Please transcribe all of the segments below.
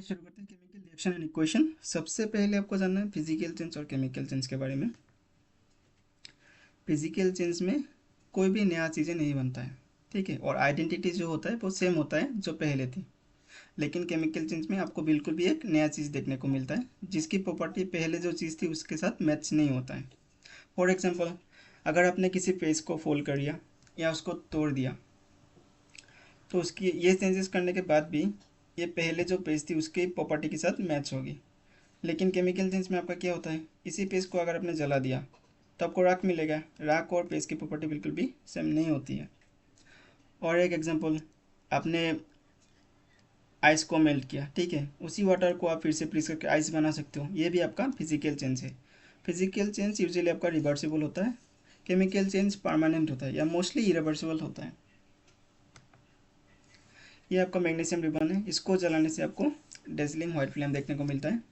Okay, शुरू करते हैं केमिकल रिएक्शन एंड इक्वेशन। सबसे पहले आपको जानना है फिजिकल चेंज और केमिकल चेंज के बारे में। फिजिकल चेंज में कोई भी नया चीज़ें नहीं बनता है, ठीक है, और आइडेंटिटी जो होता है वो सेम होता है जो पहले थी। लेकिन केमिकल चेंज में आपको बिल्कुल भी एक नया चीज़ देखने को मिलता है जिसकी प्रॉपर्टी पहले जो चीज़ थी उसके साथ मैच नहीं होता है। फॉर एग्जाम्पल, अगर आपने किसी पेज को फोल्ड कर दिया या उसको तोड़ दिया तो उसकी ये चेंजेस करने के बाद भी ये पहले जो पेज थी उसकी प्रॉपर्टी के साथ मैच होगी। लेकिन केमिकल चेंज में आपका क्या होता है, इसी पेज को अगर आपने जला दिया तो आपको राख मिलेगा। राख और पेज की प्रॉपर्टी बिल्कुल भी सेम नहीं होती है। और एक एग्जांपल, आपने आइस को मेल्ट किया, ठीक है, उसी वाटर को आप फिर से फ्रीज करके आइस बना सकते हो। ये भी आपका फिजिकल चेंज है। फिजिकल चेंज यूजुअली आपका रिवर्सिबल होता है, केमिकल चेंज परमानेंट होता है या मोस्टली इरिवर्सिबल होता है। ये आपका मैग्नीशियम रिबन है, इसको जलाने से आपको डेजलिंग व्हाइट फ्लेम देखने को मिलता है।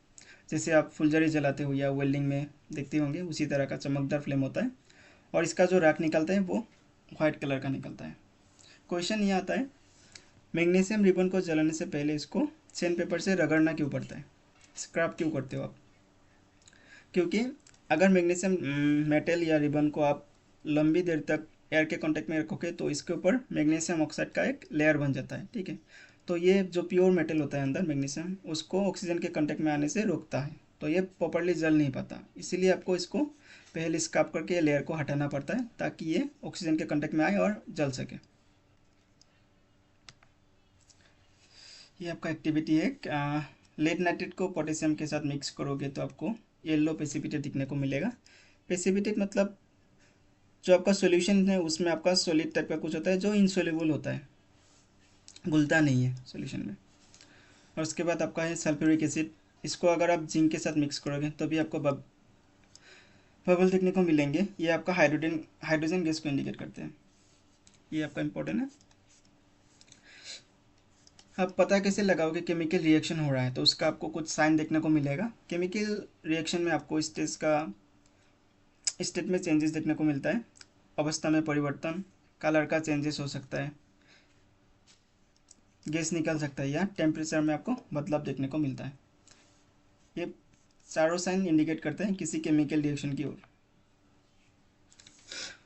जैसे आप फुलझड़ी जलाते हो या वेल्डिंग में देखते होंगे, उसी तरह का चमकदार फ्लेम होता है। और इसका जो राख निकलता है वो व्हाइट कलर का निकलता है। क्वेश्चन ये आता है, मैग्नीशियम रिबन को जलाने से पहले इसको सैंड पेपर से रगड़ना क्यों पड़ता है, स्क्रब क्यों करते हो आप? क्योंकि अगर मैग्नीशियम मेटल या रिबन को आप लंबी देर तक एयर के कांटेक्ट में रखोगे तो इसके ऊपर मैग्नीशियम ऑक्साइड का एक लेयर बन जाता है, ठीक है। तो ये जो प्योर मेटल होता है अंदर मैग्नीशियम, उसको ऑक्सीजन के कांटेक्ट में आने से रोकता है, तो ये प्रॉपर्ली जल नहीं पाता। इसीलिए आपको इसको पहले स्क्रब करके लेयर को हटाना पड़ता है ताकि ये ऑक्सीजन के कांटेक्ट में आए और जल सके। ये आपका एक्टिविटी है। लेड नाइट्रेट को पोटेशियम के साथ मिक्स करोगे तो आपको येलो प्रेसिपिटेट दिखने को मिलेगा। प्रेसिपिटेट मतलब जो आपका सॉल्यूशन है उसमें आपका सॉलिड टाइप का कुछ होता है जो इनसोल्यूबल होता है, घुलता नहीं है सॉल्यूशन में। और उसके बाद आपका है सल्फ्यूरिक एसिड। इसको अगर आप जिंक के साथ मिक्स करोगे तो भी आपको बबल देखने को मिलेंगे। ये आपका हाइड्रोजन हाइड्रोजन गैस को इंडिकेट करते हैं। ये आपका इंपॉर्टेंट है। आप पता कैसे लगाओगे केमिकल रिएक्शन हो रहा है, तो उसका आपको कुछ साइन देखने को मिलेगा। केमिकल रिएक्शन में आपको स्टेट में चेंजेस देखने को मिलता है। अवस्था में परिवर्तन, कलर का चेंजेस हो सकता है, गैस निकल सकता है या टेम्परेचर में आपको बदलाव देखने को मिलता है। ये चारों साइन इंडिकेट करते हैं किसी केमिकल रिएक्शन की ओर।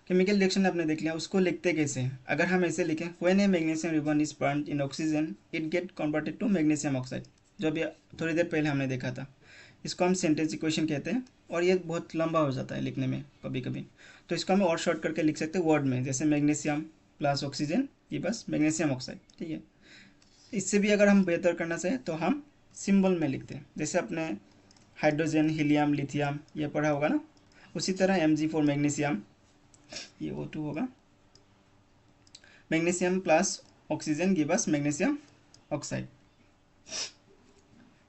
केमिकल रिएक्शन आपने देख लिया, उसको लिखते कैसे हैं? अगर हम ऐसे लिखें, when A magnesium ribbon is burned in oxygen it get converted to magnesium oxide, जो अभी थोड़ी देर पहले हमने देखा था। इसको हम सेंटेंस इक्वेशन कहते हैं और ये बहुत लंबा हो जाता है लिखने में कभी कभी, तो इसको हम और शॉर्ट करके लिख सकते हैं वर्ड में, जैसे मैग्नीशियम प्लस ऑक्सीजन, ये बस मैग्नीशियम ऑक्साइड, ठीक है। इससे भी अगर हम बेहतर करना चाहें तो हम सिंबल में लिखते हैं, जैसे अपने हाइड्रोजन, हीलियम, लिथियम ये पढ़ा होगा ना, उसी तरह Mg4 मैग्नीशियम, ये O2 होगा। मैग्नीशियम प्लस ऑक्सीजन गिव अस मैग्नीशियम ऑक्साइड।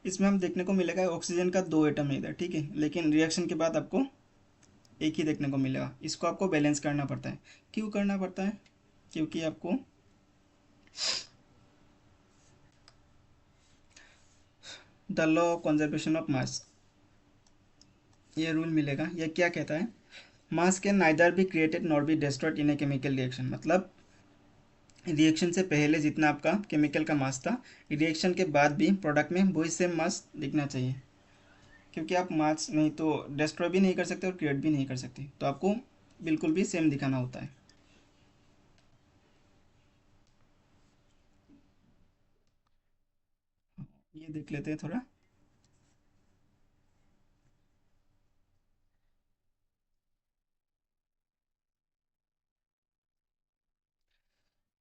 इसमें हम देखने को मिलेगा ऑक्सीजन का दो एटम है इधर, ठीक है, लेकिन रिएक्शन के बाद आपको एक ही देखने को मिलेगा। इसको आपको बैलेंस करना पड़ता है। क्यों करना पड़ता है? क्योंकि आपको the law of conservation of mass, ये रूल मिलेगा। यह क्या कहता है, मास can neither be created nor be destroyed in a chemical reaction. मतलब रिएक्शन से पहले जितना आपका केमिकल का मास था, रिएक्शन के बाद भी प्रोडक्ट में वही सेम मास दिखना चाहिए। क्योंकि आप मास नहीं तो डिस्ट्रॉय भी नहीं कर सकते और क्रिएट भी नहीं कर सकते, तो आपको बिल्कुल भी सेम दिखाना होता है। ये देख लेते हैं थोड़ा।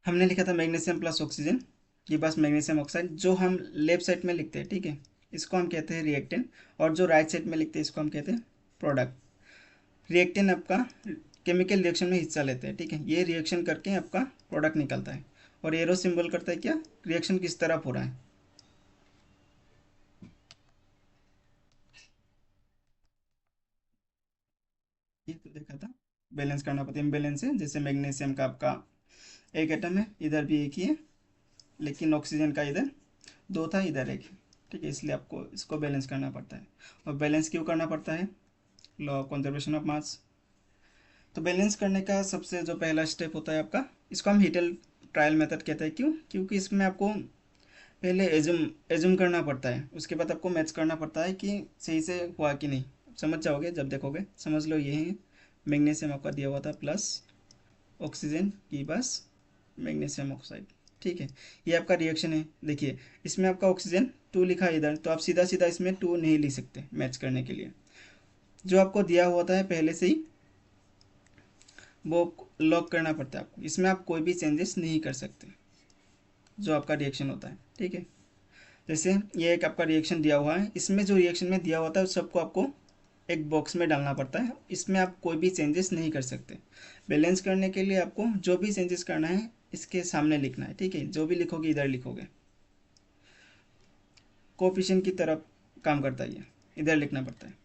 हमने लिखा था मैग्नीशियम प्लस ऑक्सीजन, ये बस मैग्नीशियम ऑक्साइड, जो हम लेफ्ट साइड में लिखते हैं, ठीक है, इसको हम कहते हैं रिएक्टेंट। और जो राइट साइड में लिखते हैं इसको हम कहते हैं प्रोडक्ट। रिएक्टेंट आपका केमिकल रिएक्शन में हिस्सा लेते हैं, ठीक है, ये रिएक्शन करके आपका प्रोडक्ट निकलता है। और एरो सिंबल करता है क्या, रिएक्शन किस तरफ हो रहा है। ये तो देखा था, बैलेंस करना पड़ता है। इम्बैलेंस है, जैसे मैग्नीशियम का आपका एक एटम है, इधर भी एक ही है, लेकिन ऑक्सीजन का इधर दो था, इधर एक, ठीक है, इसलिए आपको इसको बैलेंस करना पड़ता है। और बैलेंस क्यों करना पड़ता है, law of conservation of mass. तो बैलेंस करने का सबसे जो पहला स्टेप होता है आपका, इसको हम हीटल ट्रायल मेथड कहते हैं। क्यों? क्योंकि इसमें आपको पहले एज्यूम करना पड़ता है, उसके बाद आपको मैच करना पड़ता है कि सही से हुआ कि नहीं। समझ जाओगे जब देखोगे, समझ लो ये है मैग्नीशियम आपका दिया हुआ था प्लस ऑक्सीजन की बस मैग्नीशियम ऑक्साइड। ठीक है, ये आपका रिएक्शन है। देखिए इसमें आपका ऑक्सीजन 2 लिखा है इधर, तो आप सीधा सीधा इसमें 2 नहीं लिख सकते मैच करने के लिए। जो आपको दिया होता है पहले से ही वो लॉक करना पड़ता है आपको, इसमें आप कोई भी चेंजेस नहीं कर सकते जो आपका रिएक्शन होता है। ठीक है, जैसे ये एक आपका रिएक्शन दिया हुआ है, इसमें जो रिएक्शन में दिया होता है उस सबको आपको एक बॉक्स में डालना पड़ता है, इसमें आप कोई भी चेंजेस नहीं कर सकते। बैलेंस करने के लिए आपको जो भी चेंजेस करना है इसके सामने लिखना है। ठीक है, जो भी लिखोगे इधर लिखोगे, कोफिशिएंट की तरफ काम करता है, ये इधर लिखना पड़ता है।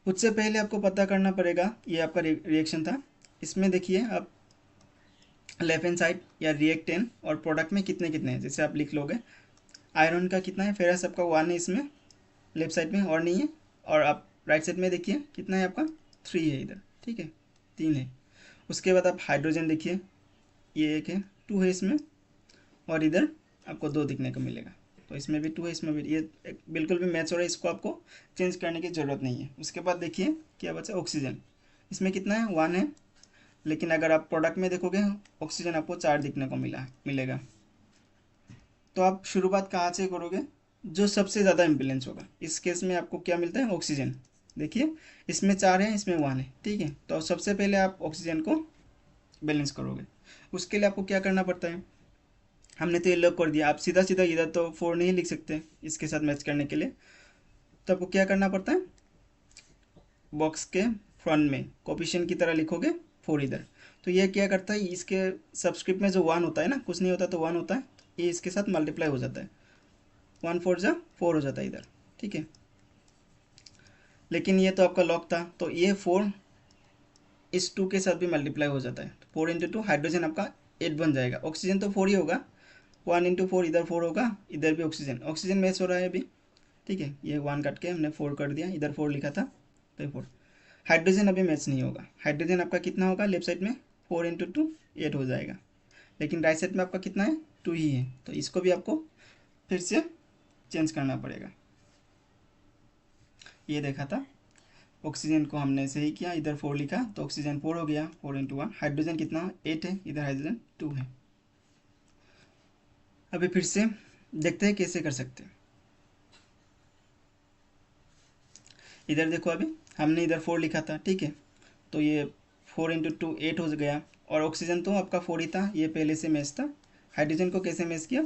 उससे पहले आपको पता करना पड़ेगा, ये आपका रिएक्शन था, इसमें देखिए आप लेफ्ट हैंड साइड या रिएक्टेंट और प्रोडक्ट में कितने कितने हैं, जैसे आप लिख लोगे आयरन का कितना है, फेरस आपका 1 है इसमें लेफ्ट साइड में और नहीं है, और आप राइट साइड में देखिए कितना है आपका 3 है इधर। ठीक है, 3 है। उसके बाद आप हाइड्रोजन देखिए, ये 1 है, 2 है इसमें, और इधर आपको 2 दिखने को मिलेगा, तो इसमें भी 2 है, इसमें भी, ये बिल्कुल भी मैच हो रहा है, इसको आपको चेंज करने की ज़रूरत नहीं है। उसके बाद देखिए क्या बचा, ऑक्सीजन, इसमें कितना है 1 है, लेकिन अगर आप प्रोडक्ट में देखोगे ऑक्सीजन आपको 4 दिखने को मिलेगा। तो आप शुरुआत कहाँ से करोगे, जो सबसे ज़्यादा इम्बेलेंस होगा, इस केस में आपको क्या मिलता है ऑक्सीजन। देखिए इसमें 4 है, इसमें 1 है। ठीक है, तो सबसे पहले आप ऑक्सीजन को बैलेंस करोगे। उसके लिए आपको क्या करना पड़ता है, हमने तो ये लॉक कर दिया, आप सीधा सीधा इधर तो 4 नहीं लिख सकते इसके साथ मैच करने के लिए, तो आपको क्या करना पड़ता है, बॉक्स के फ्रंट में कोफिशिएंट की तरह लिखोगे 4 इधर। तो ये क्या करता है, इसके सबस्क्रिप्ट में जो 1 होता है ना, कुछ नहीं होता तो 1 होता है, ये इसके साथ मल्टीप्लाई हो जाता है, 1 4 जा 4 हो जाता है इधर। ठीक है, लेकिन ये तो आपका लॉक था, तो ये 4 इस 2 के साथ भी मल्टीप्लाई हो जाता है, 4 इंटू 2 हाइड्रोजन आपका 8 बन जाएगा। ऑक्सीजन तो 4 ही होगा, 1 इंटू 4 इधर 4 होगा, इधर भी ऑक्सीजन, ऑक्सीजन मैच हो रहा है अभी। ठीक है, ये 1 काट के हमने 4 कर दिया, इधर 4 लिखा था तो 4। हाइड्रोजन अभी मैच नहीं होगा, हाइड्रोजन आपका कितना होगा लेफ्ट साइड में, 4 इंटू 2 8 हो जाएगा, लेकिन राइट साइड में आपका कितना है 2 ही है, तो इसको भी आपको फिर से चेंज करना पड़ेगा। ये देखा था, ऑक्सीजन को हमने सही किया, इधर 4 लिखा तो ऑक्सीजन 4 हो गया, 4 इंटू 1, हाइड्रोजन कितना 8 है, इधर हाइड्रोजन 2 है। अभी फिर से देखते हैं कैसे कर सकते हैं। इधर देखो, अभी हमने इधर 4 लिखा था, ठीक है, तो ये 4 इंटू 2 8 हो गया, और ऑक्सीजन तो आपका 4 ही था, ये पहले से मैच था। हाइड्रोजन को कैसे मैच किया,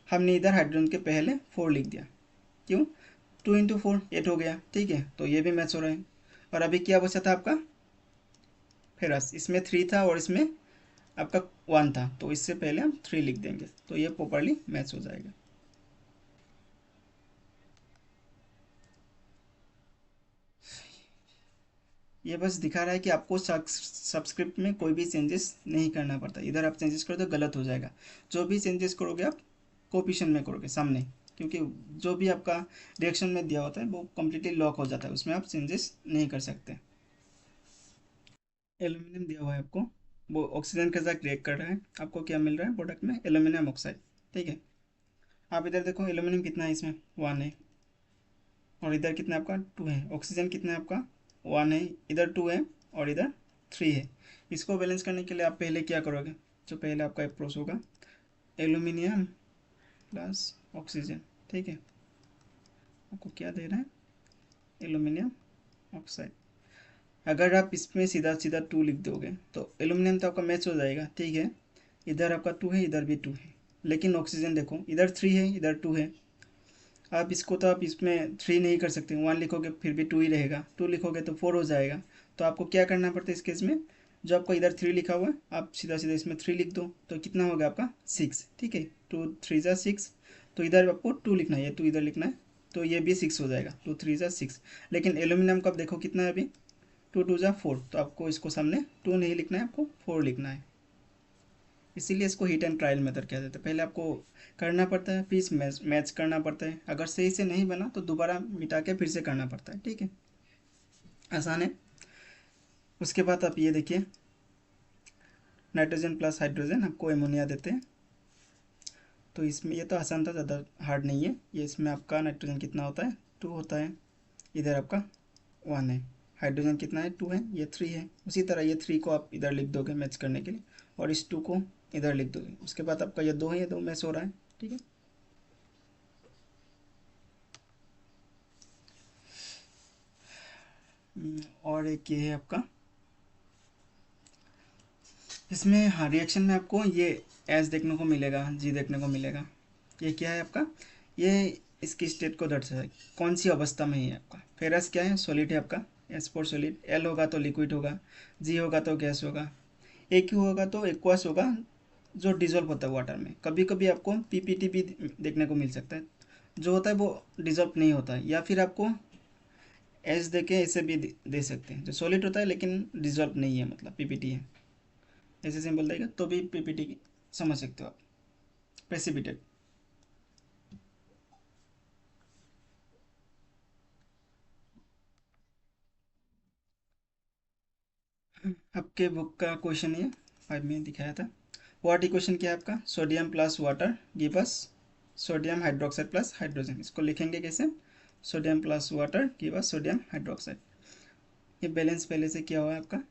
हमने इधर हाइड्रोजन के पहले 4 लिख दिया, क्यों, 2 इंटू 4 8 हो गया। ठीक है, तो ये भी मैच हो रहा है। और अभी क्या बचा था आपका फेरस, इसमें 3 था और इसमें आपका 1 था, तो इससे पहले हम 3 लिख देंगे, तो ये प्रॉपरली मैच हो जाएगा। ये बस दिखा रहा है कि आपको सब्सक्रिप्ट में कोई भी चेंजेस नहीं करना पड़ता, इधर आप चेंजेस करो तो गलत हो जाएगा। जो भी चेंजेस करोगे आप कोफिशिएंट में करोगे सामने, क्योंकि जो भी आपका रिएक्शन में दिया होता है वो कम्प्लीटली लॉक हो जाता है, उसमें आप चेंजेस नहीं कर सकते। एल्यूमिनियम दिया हुआ है आपको, वो ऑक्सीजन के साथ रिएक्ट कर रहा है, आपको क्या मिल रहा है प्रोडक्ट में, एल्यूमिनियम ऑक्साइड। ठीक है, आप इधर देखो एल्यूमिनियम कितना है, इसमें 1 है, और इधर कितना आपका 2 है। ऑक्सीजन कितना है आपका 1 है, इधर 2 है, और इधर 3 है। इसको बैलेंस करने के लिए आप पहले क्या करोगे, जो पहले आपका अप्रोच होगा, एल्यूमिनियम प्लस ऑक्सीजन। ठीक है, आपको क्या दे रहा है, एल्यूमिनियम ऑक्साइड। अगर आप इसमें सीधा सीधा 2 लिख दोगे तो एल्यूमिनियम तो आपका मैच हो जाएगा। ठीक है, इधर आपका 2 है, इधर भी 2 है, लेकिन ऑक्सीजन देखो इधर 3 है, इधर 2 है। आप इसको तो आप इसमें 3 नहीं कर सकते, 1 लिखोगे फिर भी 2 ही रहेगा, 2 लिखोगे तो 4 हो जाएगा। तो आपको क्या करना पड़ता है इस केस में, जो आपको इधर 3 लिखा हुआ है आप सीधा सीधा इसमें 3 लिख दो, तो कितना होगा आपका 6। ठीक है, 2 3 जा 6, तो इधर आपको 2 लिखना है, ये 2 इधर लिखना है, तो ये भी 6 हो जाएगा, 2 3 जा 6। लेकिन एल्यूमिनियम का देखो कितना है अभी, 2 2 जा 4, तो आपको इसको सामने 2 नहीं लिखना है, आपको 4 लिखना है। इसीलिए इसको हीट एंड ट्रायल मेथड कहते हैं। पहले आपको करना पड़ता है, फिर मैच करना पड़ता है, अगर सही से नहीं बना तो दोबारा मिटा के फिर से करना पड़ता है। ठीक है, आसान है। उसके बाद आप ये देखिए, नाइट्रोजन प्लस हाइड्रोजन आपको एमोनिया देते हैं, तो इसमें ये तो आसान था, ज़्यादा हार्ड नहीं है ये। इसमें आपका नाइट्रोजन कितना होता है, 2 होता है, इधर आपका 1 है, हाइड्रोजन कितना है, 2 है, ये 3 है। उसी तरह ये 3 को आप इधर लिख दोगे मैच करने के लिए, और इस 2 को इधर लिख दोगे। उसके बाद आपका ये 2 है, ये 2 मैच हो रहा है, ठीक है। और एक ये है आपका, इसमें हाँ रिएक्शन में आपको ये एस देखने को मिलेगा, जी देखने को मिलेगा। ये क्या है आपका, ये इसकी स्टेट को दर्शाता है कौन सी अवस्था में है आपका। फिर एस क्या है, सॉलिड है आपका, एस फॉर सॉलिड। एल होगा तो लिक्विड होगा, जी होगा तो गैस होगा, ए क्यू होगा तो एक्वास होगा, जो डिजोल्व होता है वाटर में। कभी कभी आपको पीपीटी भी देखने को मिल सकता है, जो होता है वो डिजोल्व नहीं होता है। या फिर आपको एस दे के ऐसे भी दे सकते हैं, जो सॉलिड होता है लेकिन डिजोल्व नहीं है, मतलब पीपीटी है, ऐसे सिंबल देगा तो भी पीपीटी समझ सकते हो आप। प्रेसिपिटेट, आपके बुक का क्वेश्चन ये 5 में दिखाया था। वाट इक्वेशन क्या है आपका, sodium plus water give us sodium hydroxide plus hydrogen. इसको लिखेंगे कैसे, sodium plus water give us sodium hydroxide. ये बैलेंस पहले से क्या हुआ है आपका,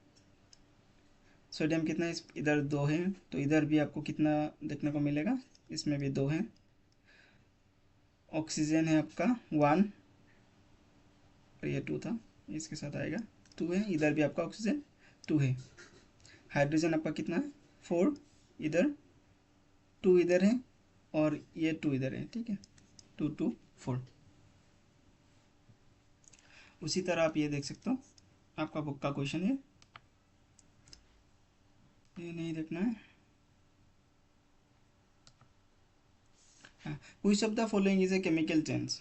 सोडियम कितना है, इधर 2 है, तो इधर भी आपको कितना देखने को मिलेगा, इसमें भी 2 है। ऑक्सीजन है आपका 1, और ये 2 था, इसके साथ आएगा 2 है, इधर भी आपका ऑक्सीजन 2 है। हाइड्रोजन आपका कितना है, 4, इधर 2 इधर है, और ये 2 इधर है, ठीक है, 2 2 4। उसी तरह आप ये देख सकते हो, आपका बुक का क्वेश्चन है, ये नहीं देखना है। Which of the following is a chemical change,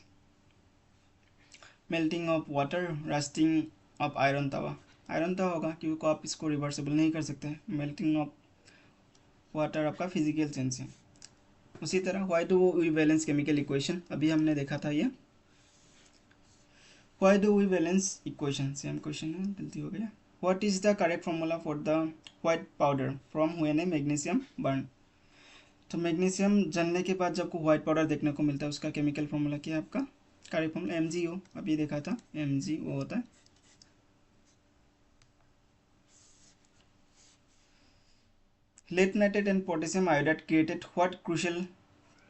melting of water, rusting of iron tawa. Iron तवा होगा क्योंकि आप इसको रिवर्सेबल नहीं कर सकते। मेल्टिंग ऑफ वाटर आपका फिजिकल चेंज है। उसी तरह why do we balance chemical equation, अभी हमने देखा था ये। Why do we balance equation, same question है, गलती हो गया। What is the correct formula for the white powder from when A magnesium burn. तो मैग्नीशियम जलने के बाद जब आपको व्हाइट पाउडर देखने को मिलता है, उसका केमिकल फॉर्मूला क्या है आपका, करेक्ट फॉर्मूला MgO, अभी देखा था MgO होता है। Lead nitrate and potassium iodide created what crucial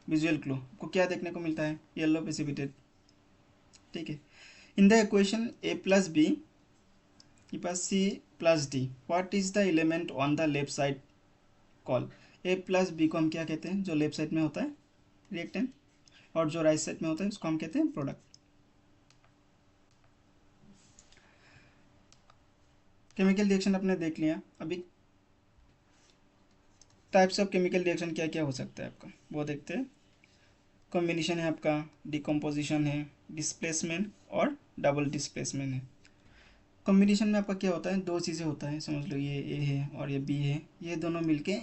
visual clue, को क्या देखने को मिलता है, येलो प्रेसिपिटेट, ठीक है। In the equation A plus B के पास C plus D, what is the element on the left side call. A plus B को हम क्या कहते हैं, जो लेफ्ट साइड में होता है रिएक्टेंट, और जो राइट साइड में होता है उसको हम कहते हैं प्रोडक्ट। केमिकल रिएक्शन आपने देख लिया, अभी टाइप्स ऑफ केमिकल रिएक्शन क्या क्या हो सकता है आपका वो देखते हैं। कॉम्बिनेशन है आपका, डिकम्पोजिशन है, डिस्प्लेसमेंट और डबल डिस्प्लेसमेंट है। कॉम्बिनेशन में आपका क्या होता है, दो चीज़ें होता है, समझ लो ये ए है और ये बी है, ये दोनों मिलके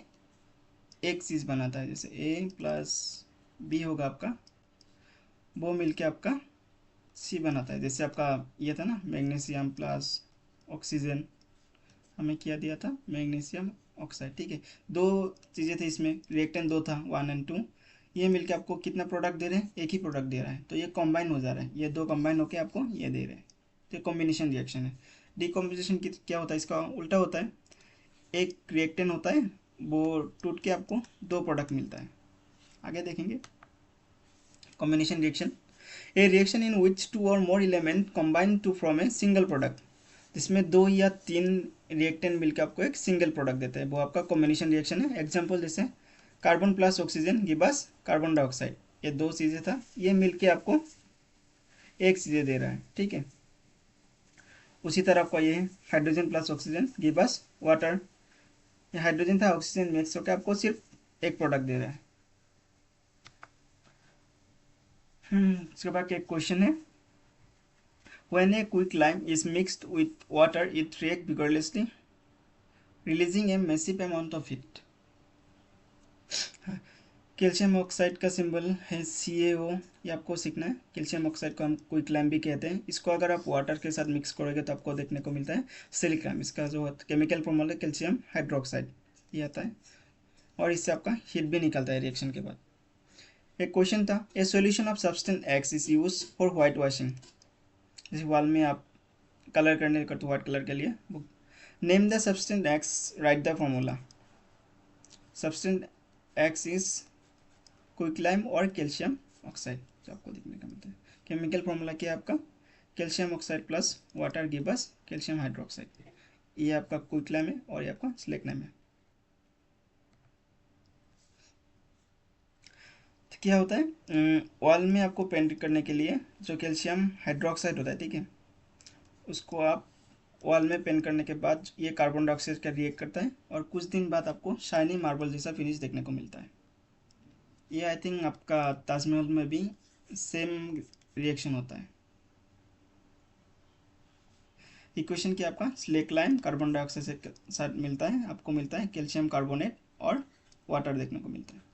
एक चीज़ बनाता है। जैसे ए प्लस बी होगा आपका, वो मिलके आपका सी बनाता है। जैसे आपका ये था ना, मैग्नीशियम प्लस ऑक्सीजन, हमें क्या दिया था, मैग्नीशियम ऑक्साइड, ठीक है। दो चीज़ें थी इसमें, रिएक्टेंट दो था 1 और 2, ये मिलके आपको कितना प्रोडक्ट दे रहे हैं, एक ही प्रोडक्ट दे रहा है, तो ये कंबाइन हो जा रहा है, ये दो कंबाइन होके आपको ये दे रहे हैं, तो कॉम्बिनेशन रिएक्शन है। डिकम्पोजिशन क्या होता है, इसका उल्टा होता है, एक रिएक्टेंट होता है, वो टूट के आपको दो प्रोडक्ट मिलता है। आगे देखेंगे combination reaction, a reaction in which two और more element combine to from a single product, जिसमें दो या तीन रिएक्टेंट मिलकर आपको एक सिंगल प्रोडक्ट देता है, वो आपका कॉम्बिनेशन रिएक्शन है। एग्जांपल जैसे carbon plus oxygen give us carbon dioxide, ये दो चीज़ें था, ये मिलके आपको एक चीज़ें दे रहा है, ठीक है। उसी तरह आपका ये है हाइड्रोजन प्लस ऑक्सीजन गिव अस वाटर, ये हाइड्रोजन था ऑक्सीजन मिक्स होकर आपको सिर्फ एक प्रोडक्ट दे रहा है। उसके बाद एक क्वेश्चन है, when a quicklime is mixed with water it reacts vigorously releasing a massive amount of heat। Calcium oxide का सिंबल है CaO, ये आपको सीखना है। कैल्शियम ऑक्साइड को हम क्विकलाइम भी कहते हैं। इसको अगर आप वाटर के साथ मिक्स करोगे तो आपको देखने को मिलता है सिलिकलाइम। इसका जो केमिकल फॉर्मूला है कैल्शियम हाइड्रोक्साइड, ये आता है, और इससे आपका हीट भी निकलता है रिएक्शन के बाद। एक क्वेश्चन था, ए solution of substance x is use for white washing. जैसे वॉल में आप कलर करने का तो वाइट कलर के लिए, name the substance x, right the formula. Substance x is quicklime और कैल्शियम ऑक्साइड, जो आपको देखने का मिलता है। केमिकल फॉर्मूला क्या है आपका, calcium oxide plus water give us calcium hydroxide. ये आपका क्विकलाइम है और ये आपका स्लेक्नाइम है। तो क्या होता है, ऑयल में आपको पेंट करने के लिए जो कैल्शियम हाइड्रोक्साइड होता है, ठीक है, उसको आप ऑयल में पेंट करने के बाद ये कार्बन डाइऑक्साइड का रिएक्ट करता है और कुछ दिन बाद आपको शाइनी मार्बल जैसा फिनिश देखने को मिलता है। ये आई थिंक आपका ताजमहल में भी सेम रिएक्शन होता है। इक्वेशन क्या आपका, स्लेक लाइम कार्बन डाइऑक्साइड के साथ मिलता है, आपको मिलता है कैल्शियम कार्बोनेट और वाटर देखने को मिलता है।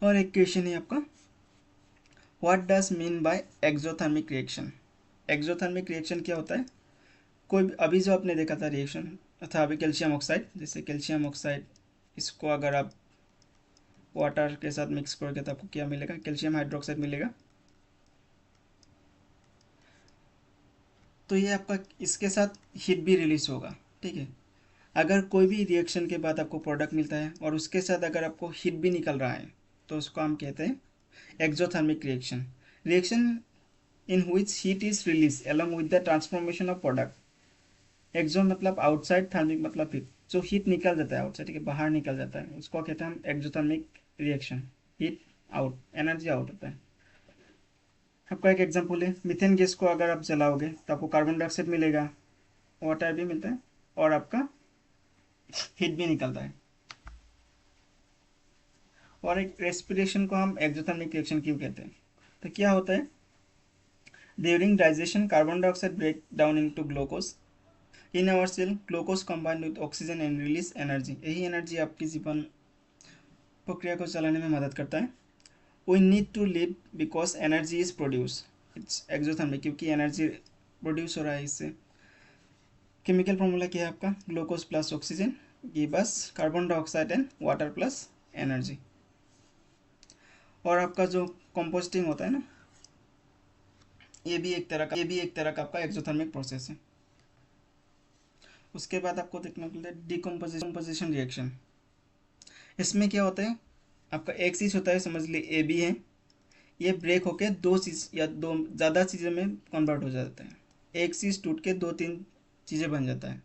और एक क्वेश्चन है आपका, what does mean by exothermic reaction. Exothermic reaction क्या होता है, कोई अभी जो आपने देखा था रिएक्शन था अभी कैल्शियम ऑक्साइड, जैसे कैल्शियम ऑक्साइड, इसको अगर आप वाटर के साथ मिक्स करोगे तो आपको क्या मिलेगा, कैल्शियम हाइड्रोक्साइड मिलेगा। तो ये आपका इसके साथ हीट भी रिलीज होगा, ठीक है। अगर कोई भी रिएक्शन के बाद आपको प्रोडक्ट मिलता है और उसके साथ अगर आपको हीट भी निकल रहा है तो उसको हम कहते हैं exothermic reaction. Reaction in which heat is release along with the transformation of product. Exo मतलब आउटसाइड, थर्मिक मतलब हीट, जो हीट निकल जाता है आउटसाइड, ठीक है, बाहर निकल जाता है, उसको कहते हैं हम exothermic reaction. Heat out, energy out होता है। आपका एक एग्जांपल है, मीथेन गैस को अगर आप जलाओगे तो आपको कार्बन डाइऑक्साइड मिलेगा, वाटर भी मिलता है और आपका हीट भी निकलता है। और एक रेस्पिरेशन को हम एक्सोथर्मिक रिएक्शन क्यों कहते हैं, तो क्या होता है, during digestion carbon dioxide break down into glucose in our cell, glucose combined with oxygen and release energy. यही एनर्जी आपकी जीवन प्रक्रिया को चलाने में मदद करता है। We need to live because energy is produce, it's exothermic, क्योंकि एनर्जी प्रोड्यूस हो रहा है इससे। केमिकल फॉर्मूला क्या है आपका, glucose plus oxygen give us carbon dioxide and water plus energy. और आपका जो कंपोस्टिंग होता है ना, ये भी एक तरह का आपका एक्सोथर्मिक प्रोसेस है। उसके बाद आपको देखने को मिलता है डिकम्पोजिशन रिएक्शन। इसमें क्या होता है, आपका एक चीज़ होता है, समझ लीजिए ए बी है, ये ब्रेक होके दो चीज़ या दो ज़्यादा चीज़ों में कन्वर्ट हो जाता है, एक चीज़ टूट के दो तीन चीज़ें बन जाता है।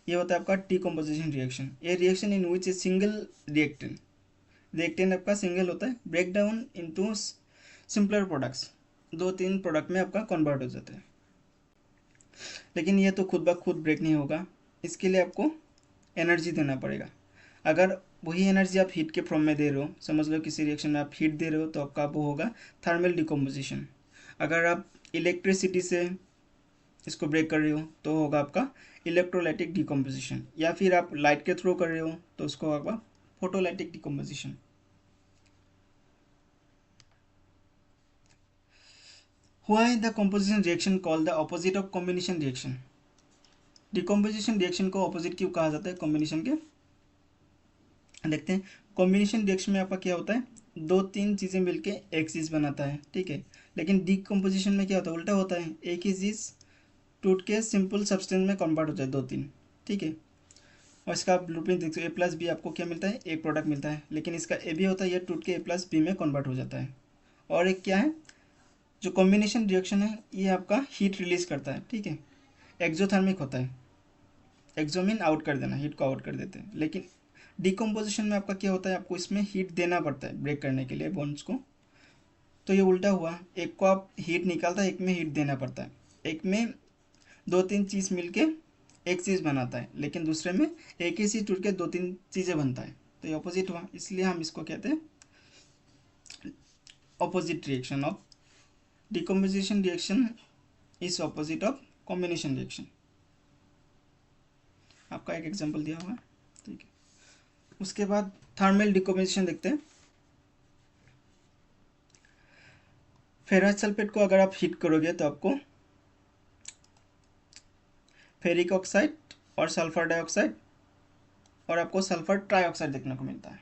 ये होता है आपका decomposition reaction. A reaction in which a single reactant, reactant आपका सिंगल होता है, break down into simpler products, दो तीन प्रोडक्ट में आपका कन्वर्ट हो जाता है। लेकिन ये तो खुद ब खुद ब्रेक नहीं होगा, इसके लिए आपको एनर्जी देना पड़ेगा। अगर वही एनर्जी आप हीट के फॉर्म में दे रहे हो, समझ लो किसी रिएक्शन में आप हीट दे रहे हो, तो आपका वो होगा थर्मल डिकम्पोजिशन। अगर आप इलेक्ट्रिसिटी से इसको ब्रेक कर रहे हो तो होगा आपका इलेक्ट्रोलाइटिक डिकम्पोजिशन, या फिर आप लाइट के थ्रू कर रहे हो तो उसको होगा photolytic decomposition. Why the composition reaction called the opposite of combination reaction. Decomposition reaction को ऑपोजिट क्यों कहा जाता है कॉम्बिनेशन के, देखते हैं। कॉम्बिनेशन रिएक्शन में आपका क्या होता है, दो तीन चीज़ें मिलके एक चीज़ बनाता है, ठीक है। लेकिन डिकम्पोजिशन में क्या होता है, उल्टा होता है, एक ही चीज़ टूट के सिंपल सब्सटेंस में कन्वर्ट हो जाए दो तीन, ठीक है। और इसका आप ब्लूप्रिंट देखते हो, ए प्लस बी आपको क्या मिलता है, एक प्रोडक्ट मिलता है, लेकिन इसका ए भी होता है, ये टूट के ए प्लस बी में कन्वर्ट हो जाता है। और एक क्या है, जो कॉम्बिनेशन रिएक्शन है ये आपका हीट रिलीज करता है, ठीक है, एक्सोथर्मिक होता है। एक्सोमीन आउट कर देना, हीट को आउट कर देते हैं। लेकिन डिकम्पोजिशन में आपका क्या होता है, आपको इसमें हीट देना पड़ता है ब्रेक करने के लिए बॉन्ड्स को। तो ये उल्टा हुआ, एक को आप हीट निकालता है, एक में हीट देना पड़ता है। एक में दो तीन चीज़ मिलके एक चीज़ बनाता है, लेकिन दूसरे में एक ही चीज़ टूट के दो तीन चीज़ें बनता है, तो ये ऑपोजिट हुआ, इसलिए हम इसको कहते हैं opposite reaction of decomposition reaction is opposite of combination reaction. आपका एक एग्जांपल दिया हुआ है, ठीक है। उसके बाद थर्मल डिकम्पोजिशन देखते हैं। फेरस सल्फेट को अगर आप हीट करोगे तो आपको फेरिक ऑक्साइड और सल्फर डाइऑक्साइड और आपको सल्फर ट्राइऑक्साइड देखने को मिलता है।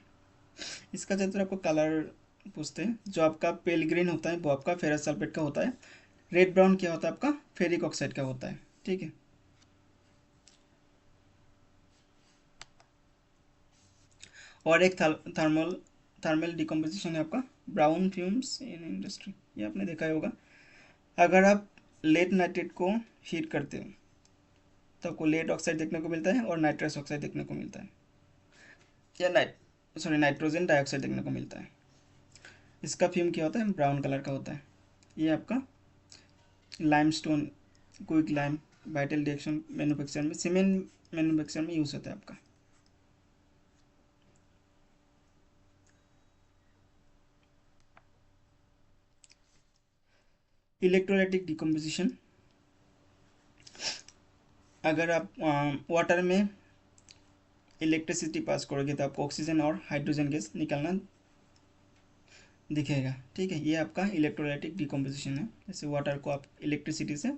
इसका ज़्यादातर आपको कलर पूछते हैं। जो आपका पेल ग्रीन होता है वो आपका फेरस सल्फेट का होता है। रेड ब्राउन क्या होता है आपका फेरिक ऑक्साइड का होता है। ठीक है। और एक थर्मल थर्मल डिकम्पोजिशन है आपका ब्राउन फ्यूम्स इन इंडस्ट्री, ये आपने देखा ही होगा। अगर आप लेड नाइट्रेट को हीट करते हो तो आपको लेड ऑक्साइड देखने को मिलता है और नाइट्रस ऑक्साइड देखने को मिलता है, या नाइट्रोजन डाइऑक्साइड देखने को मिलता है। इसका फ्यूम क्या होता है ब्राउन कलर का होता है। ये आपका limestone quick lime vital reaction manufacture में सीमेंट मैन्युफैक्चर में यूज़ होता है आपका। इलेक्ट्रोलाइटिक डिकम्पोजिशन, अगर आप वाटर में इलेक्ट्रिसिटी पास करोगे तो आपको ऑक्सीजन और हाइड्रोजन गैस निकलना दिखेगा। ठीक है, ये आपका इलेक्ट्रोलाइटिक डिकम्पोजिशन है। जैसे वाटर को आप इलेक्ट्रिसिटी से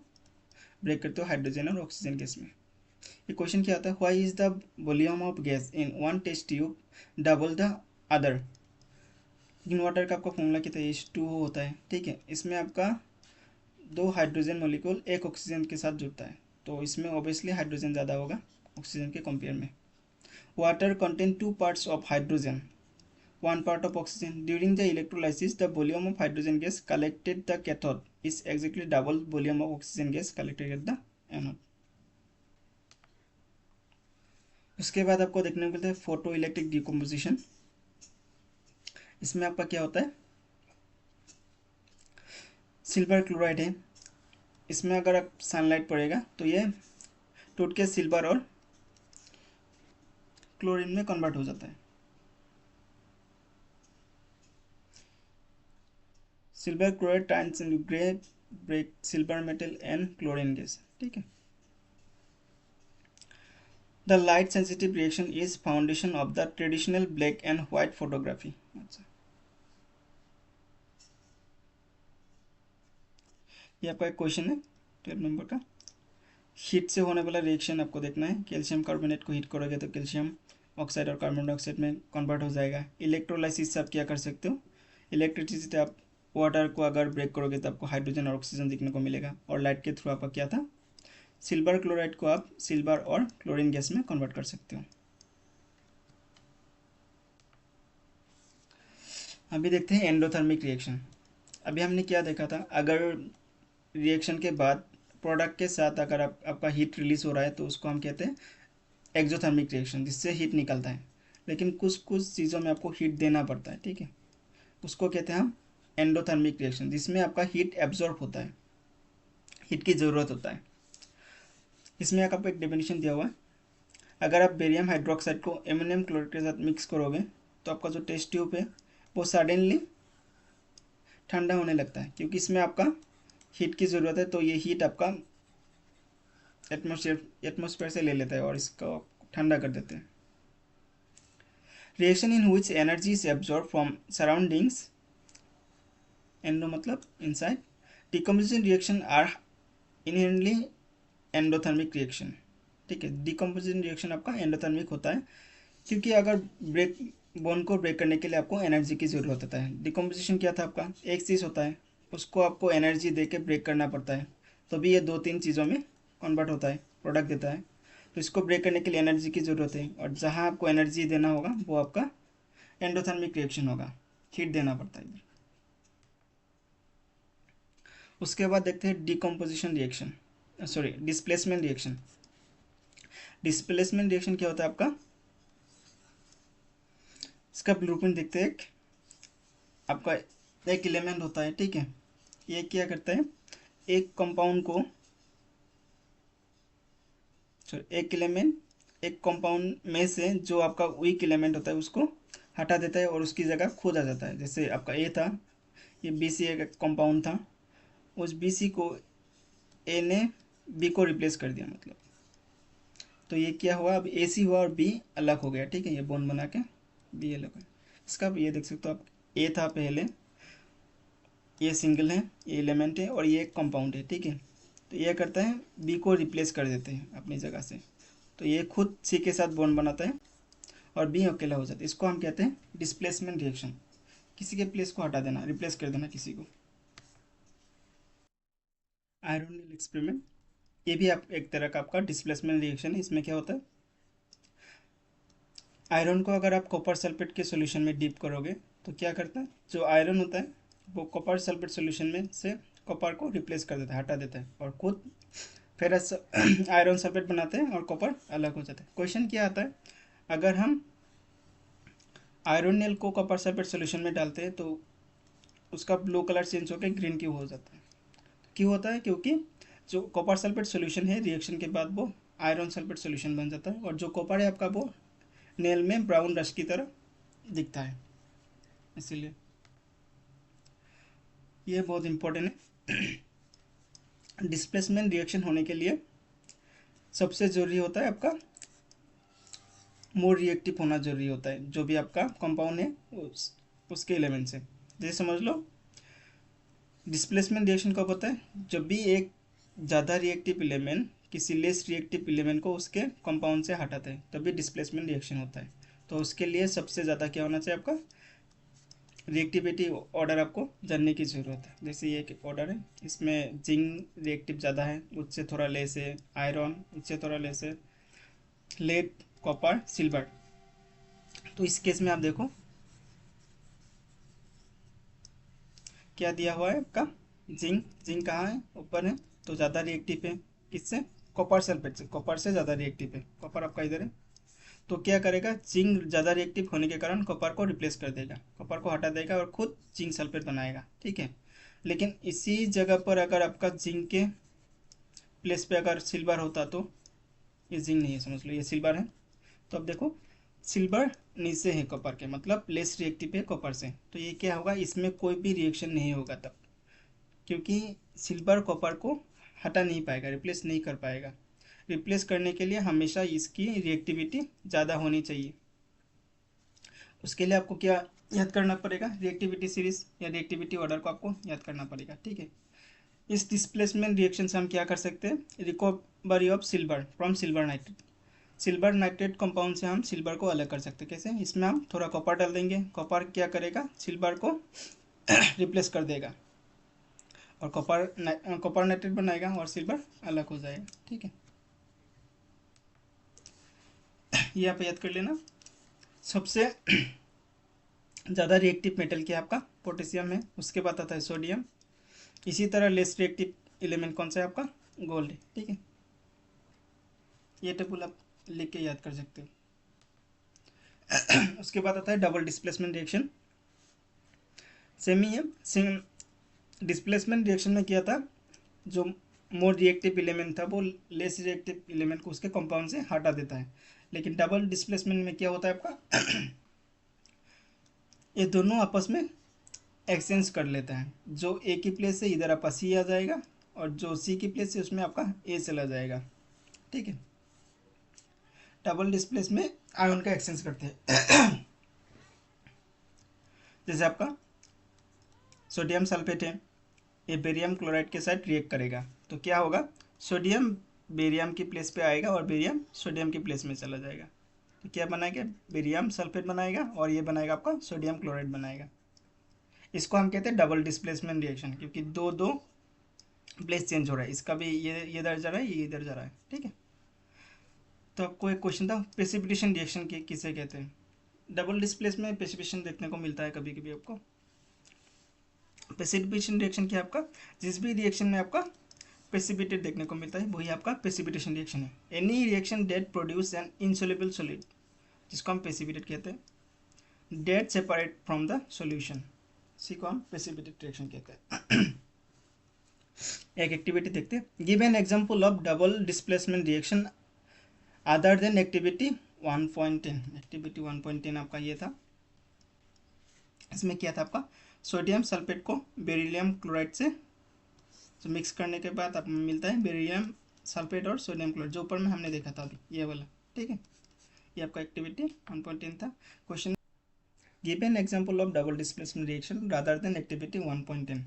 ब्रेक करते हो हाइड्रोजन और ऑक्सीजन गैस में। ये क्वेश्चन क्या आता है, why is the volume of gas in one test tube double the other. इन वाटर का आपका फॉर्मूला कितना है H2O होता है। ठीक है, इसमें आपका 2 हाइड्रोजन मॉलिक्यूल एक ऑक्सीजन के साथ जुड़ता है, तो इसमें ऑब्वियसली हाइड्रोजन ज़्यादा होगा ऑक्सीजन के कंपेयर में। Water contain 2 parts of hydrogen 1 part of oxygen. During the electrolysis, the volume of hydrogen gas collected at the cathode is exactly double volume of oxygen gas collected at the anode. उसके बाद आपको देखने को मिलता है photo electric decomposition. इसमें आपका क्या होता है, सिल्वर क्लोराइड है। इसमें अगर आप सनलाइट पड़ेगा तो ये टूट के सिल्वर और क्लोरीन में कन्वर्ट हो जाता है। Silver chloride turns into grey break silver metal and chlorine gas. ठीक है। The light sensitive reaction is foundation of the traditional black and white photography. अच्छा, ये आपका एक क्वेश्चन है 12 नंबर का। हीट से होने वाला रिएक्शन आपको देखना है। कैल्शियम कार्बोनेट को हीट करोगे तो कैल्शियम ऑक्साइड और कार्बन डाइऑक्साइड में कन्वर्ट हो जाएगा। इलेक्ट्रोलाइसिस से आप क्या कर सकते हो, इलेक्ट्रिसिटी आप वाटर को अगर ब्रेक करोगे तो आपको हाइड्रोजन और ऑक्सीजन देखने को मिलेगा। और लाइट के थ्रू आपका क्या था, सिल्वर क्लोराइड को आप सिल्वर और क्लोरीन गैस में कन्वर्ट कर सकते हो। अभी देखते हैं एंडोथर्मिक रिएक्शन। अभी हमने क्या देखा था, अगर रिएक्शन के बाद प्रोडक्ट के साथ अगर आपका हीट रिलीज हो रहा है तो उसको हम कहते हैं एक्सोथर्मिक रिएक्शन, जिससे हीट निकलता है। लेकिन कुछ कुछ चीज़ों में आपको हीट देना पड़ता है। ठीक है, उसको कहते हैं हम एंडोथर्मिक रिएक्शन, जिसमें आपका हीट एब्जॉर्ब होता है, हीट की ज़रूरत होता है। इसमें आपको एक डेफिनेशन दिया हुआ है, अगर आप बेरियम हाइड्रोक्साइड को एमोनियम क्लोराइड के साथ मिक्स करोगे तो आपका जो टेस्ट ट्यूब है वो सडनली ठंडा होने लगता है, क्योंकि इसमें आपका हीट की ज़रूरत है। तो ये हीट आपका एटमोसफेयर से ले लेता है और इसको ठंडा कर देते हैं। Reaction in which energy is absorb from surroundings, endo मतलब inside, decomposition reaction are inherently endothermic reaction. ठीक है, डिकम्पोजिशन रिएक्शन आपका एंडोथर्मिक होता है, क्योंकि अगर बोन को ब्रेक करने के लिए आपको एनर्जी की ज़रूरत होता है। डिकम्पोजिशन क्या था आपका, एक चीज़ होता है उसको आपको एनर्जी दे के ब्रेक करना पड़ता है, तो भी ये 2-3 चीज़ों में कन्वर्ट होता है, प्रोडक्ट देता है। तो इसको ब्रेक करने के लिए एनर्जी की ज़रूरत है, और जहाँ आपको एनर्जी देना होगा वो आपका एंडोथर्मिक रिएक्शन होगा, हीट देना पड़ता है इधर। उसके बाद देखते हैं decomposition reaction, sorry displacement reaction. Displacement reaction क्या होता है आपका, इसका ब्लूप्रिंट देखते हैं। आपका एक एलिमेंट होता है, ठीक है, ये क्या करता है, एक कंपाउंड को एक कंपाउंड में से जो आपका वीक एलिमेंट होता है उसको हटा देता है और उसकी जगह खुद आ जाता है। जैसे आपका ए था, ये बी सी एक कंपाउंड था, उस बी सी को ए ने बी को रिप्लेस कर दिया, मतलब तो ये क्या हुआ, अब ए सी हुआ और बी अलग हो गया। ठीक है, ये बॉन्ड बना के बी अलग है। इसका ये देख सकते हो आप, ए था पहले, ये सिंगल है, ये एलिमेंट है और ये एक कंपाउंड है। ठीक है, तो ये करता है बी को रिप्लेस कर देते हैं अपनी जगह से, तो ये खुद सी के साथ बॉन्ड बनाता है और बी अकेला हो जाता है। इसको हम कहते हैं डिस्प्लेसमेंट रिएक्शन। किसी के प्लेस को हटा देना, रिप्लेस कर देना किसी को। आयरोनियल एक्सपेरिमेंट, ये भी आप एक तरह का आपका डिस्प्लेसमेंट रिएक्शन है। इसमें क्या होता है, आयरन को अगर आप कॉपर सल्फेट के सॉल्यूशन में डीप करोगे तो क्या करता है, जो आयरन होता है वो कॉपर सल्फेट सॉल्यूशन में से कॉपर को रिप्लेस कर देता है, हटा देता है, और खुद फेरस आयरन सल्फेट बनाते हैं और कॉपर अलग हो जाता है। क्वेश्चन क्या आता है, अगर हम आयरन को कॉपर सल्फेट सॉल्यूशन में डालते हैं तो उसका ब्लू कलर चेंज होकर ग्रीन क्यों हो जाता है। क्यों होता है, क्योंकि जो कॉपर सल्फेट सॉल्यूशन है रिएक्शन के बाद वो आयरन सल्फेट सॉल्यूशन बन जाता है, और जो कॉपर है आपका वो नेल में ब्राउन रश की तरह दिखता है। इसीलिए ये बहुत इंपॉर्टेंट है। डिस्प्लेसमेंट रिएक्शन होने के लिए सबसे ज़रूरी होता है आपका मोर रिएक्टिव होना ज़रूरी होता है, जो भी आपका कंपाउंड है उसके एलिमेंट से। जैसे समझ लो डिस्प्लेसमेंट रिएक्शन कब होता है, जब भी एक ज़्यादा रिएक्टिव एलिमेंट किसी लेस रिएक्टिव एलिमेंट को उसके कंपाउंड से हटाते हैं, तभी डिस्प्लेसमेंट रिएक्शन होता है। तो उसके लिए सबसे ज़्यादा क्या होना चाहिए, आपका रिएक्टिविटी ऑर्डर आपको जानने की ज़रूरत है। जैसे ये एक ऑर्डर है, इसमें जिंक रिएक्टिव ज़्यादा है, उससे थोड़ा लेस है, आयरन उससे थोड़ा लेस है, लेड कॉपर सिल्वर। तो इस केस में आप देखो क्या दिया हुआ है आपका, जिंक, जिंक कहाँ है, ऊपर है, तो ज़्यादा रिएक्टिव है किससे, कॉपर सल्फेट से, कॉपर से ज़्यादा रिएक्टिव है, कॉपर आपका इधर है। तो क्या करेगा, जिंक ज़्यादा रिएक्टिव होने के कारण कॉपर को रिप्लेस कर देगा, कॉपर को हटा देगा और खुद जिंक सल्फेट बनाएगा, ठीक है। लेकिन इसी जगह पर अगर आपका जिंक के प्लेस पे अगर सिल्वर होता तो, ये जिंक नहीं है समझ लो, ये सिल्वर है, तो अब देखो सिल्वर नीचे है कॉपर के, मतलब लेस रिएक्टिव है कॉपर से, तो ये क्या होगा, इसमें कोई भी रिएक्शन नहीं होगा तब, क्योंकि सिल्वर कॉपर को हटा नहीं पाएगा, रिप्लेस नहीं कर पाएगा। रिप्लेस करने के लिए हमेशा इसकी रिएक्टिविटी ज़्यादा होनी चाहिए। उसके लिए आपको क्या याद करना पड़ेगा, रिएक्टिविटी सीरीज या रिएक्टिविटी ऑर्डर को आपको याद करना पड़ेगा, ठीक है। इस डिस्प्लेसमेंट रिएक्शन से हम क्या कर सकते हैं, recovery of silver from silver nitrate. Silver nitrate compound से हम सिल्वर को अलग कर सकते हैं, कैसे, इसमें हम थोड़ा कॉपर डाल देंगे, कॉपर क्या करेगा, सिल्वर को रिप्लेस कर देगा, और कॉपर नाइट्रेट बनाएगा और सिल्वर अलग हो जाएगा, ठीक है। ये आप याद कर लेना। सबसे ज़्यादा रिएक्टिव मेटल क्या आपका पोटेशियम है, उसके बाद आता है सोडियम। इसी तरह लेस रिएक्टिव एलिमेंट कौन सा है आपका, गोल्ड है, ठीक है। ये टेबल आप लिख के याद कर सकते हो। उसके बाद आता है डबल डिस्प्लेसमेंट रिएक्शन। सेम ही है, सेम डिस्प्लेसमेंट रिएक्शन में क्या था, जो मोर रिएक्टिव एलिमेंट था वो लेस रिएक्टिव एलिमेंट को उसके कंपाउंड से हटा देता है। लेकिन डबल डिस्प्लेसमेंट में क्या होता है आपका, ये दोनों आपस में एक्सचेंज कर लेता है, जो ए की प्लेस से इधर आपका सी आ जाएगा, और जो सी की प्लेस से उसमें आपका ए चला जाएगा, ठीक है। डबल डिस्प्लेस में आयन का एक्सचेंज करते हैं। जैसे आपका सोडियम सल्फेट है, ये बेरियम क्लोराइड के साथ रिएक्ट करेगा, तो क्या होगा, सोडियम बेरियम की प्लेस पे आएगा और बेरियम सोडियम की प्लेस में चला जाएगा, तो क्या बनाएगा, बेरियम सल्फेट बनाएगा, और ये बनाएगा आपका सोडियम क्लोराइड बनाएगा। इसको हम कहते हैं डबल डिस्प्लेसमेंट रिएक्शन, क्योंकि दो दो प्लेस चेंज हो रहा है, इसका भी ये इधर जा रहा है, ये इधर जा रहा है, ठीक है। तो आपको एक क्वेश्चन था, प्रेसिपिटेशन रिएक्शन किसे कहते हैं। डबल डिस्प्लेस में प्रेसिपिटेशन देखने को मिलता है कभी कभी आपको। प्रेसिपिटेशन रिएक्शन क्या है आपका, जिस भी रिएक्शन में आपका प्रेसिपिटेट देखने को मिलता है वही आपका प्रेसिपिटेशन रिएक्शन है। Any reaction that produce an insoluble solid, जिसको हम प्रेसिपिटेट कहते हैं, that separate from the solution, इसी को हम प्रेसिपिटेट रिएक्शन कहते हैं। एक एक्टिविटी देखते हैं, give an example of double displacement reaction other than activity 1.10। Activity 1.10 आपका ये था, इसमें क्या था आपका, सोडियम सल्फेट को बेरिलियम क्लोराइड से तो मिक्स करने के बाद आप मिलता है बेरिलियम सल्फेट और सोडियम क्लोराइड, जो ऊपर में हमने देखा था अभी ये वाला, ठीक है। ये आपका एक्टिविटी 1.10 था। Question, give an example of double displacement reaction rather than activity 1.10।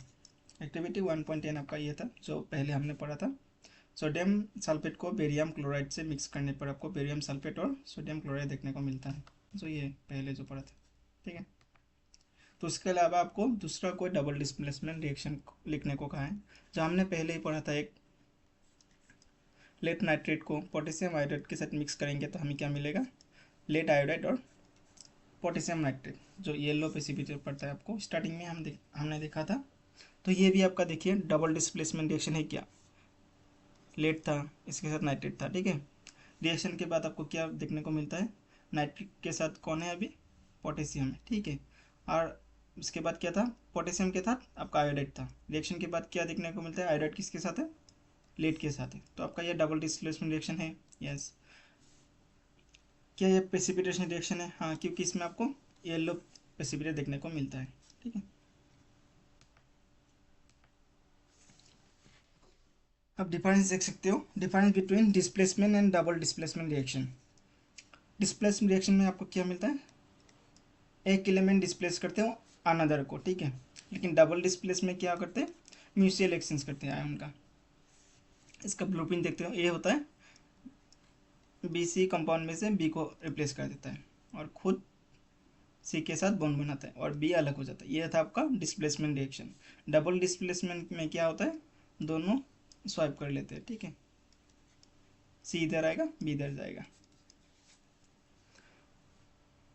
Activity 1.10 आपका ये था जो पहले हमने पढ़ा था, सोडियम सल्फेट को बेरियम क्लोराइड से मिक्स करने पर आपको बेरियम सल्फेट और सोडियम क्लोराइड देखने को मिलता है। जो ये पहले जो पढ़ा था, ठीक है। तो उसके अलावा आपको दूसरा कोई डबल डिस्प्लेसमेंट रिएक्शन लिखने को कहा है, जो हमने पहले ही पढ़ा था। एक लेड नाइट्रेट को पोटेशियम आयोडाइड के साथ मिक्स करेंगे तो हमें क्या मिलेगा, लेड आयोडाइड और पोटेशियम नाइट्रेट, जो येलो प्रेसिपिटेट पड़ता है आपको स्टार्टिंग में हमने देखा था। तो ये भी आपका देखिए डबल डिस्प्लेसमेंट रिएक्शन है क्या, लेड था इसके साथ नाइट्रेट था, ठीक है। रिएक्शन के बाद आपको क्या देखने को मिलता है, नाइट्रिक के साथ कौन है अभी, पोटेशियम है, ठीक है। और उसके बाद क्या था, पोटेशियम के साथ आपका आयोडाइड था। रिएक्शन के बाद क्या देखने को मिलता है, आयोडाइड किसके साथ है, लेड के साथ है। तो आपका ये डबल डिस्प्लेसमेंट रिएक्शन है। यस, क्या ये प्रेसिपिटेशन रिएक्शन है, हाँ, क्योंकि इसमें आपको येलो प्रेसिपिटेट देखने को मिलता है, ठीक है। अब डिफरेंस देख सकते हो, difference between displacement and double displacement reaction. Displacement reaction में आपको क्या मिलता है, एक एलिमेंट डिस्प्लेस करते हो अनदर को, ठीक है। लेकिन डबल डिस्प्लेस में क्या करते हैं, म्यूचुअल एक्सचेंज करते हैं आयन का। इसका ब्लूप्रिंट देखते हो, ए होता है बी सी कंपाउंड में से बी को रिप्लेस कर देता है और खुद सी के साथ बॉन्ड बनाता है और बी अलग हो जाता है। ये था आपका डिस्प्लेसमेंट रिएक्शन। डबल डिस्प्लेसमेंट में क्या होता है, दोनों स्वाइप कर लेते हैं, ठीक है। सी इधर आएगा, बी इधर जाएगा।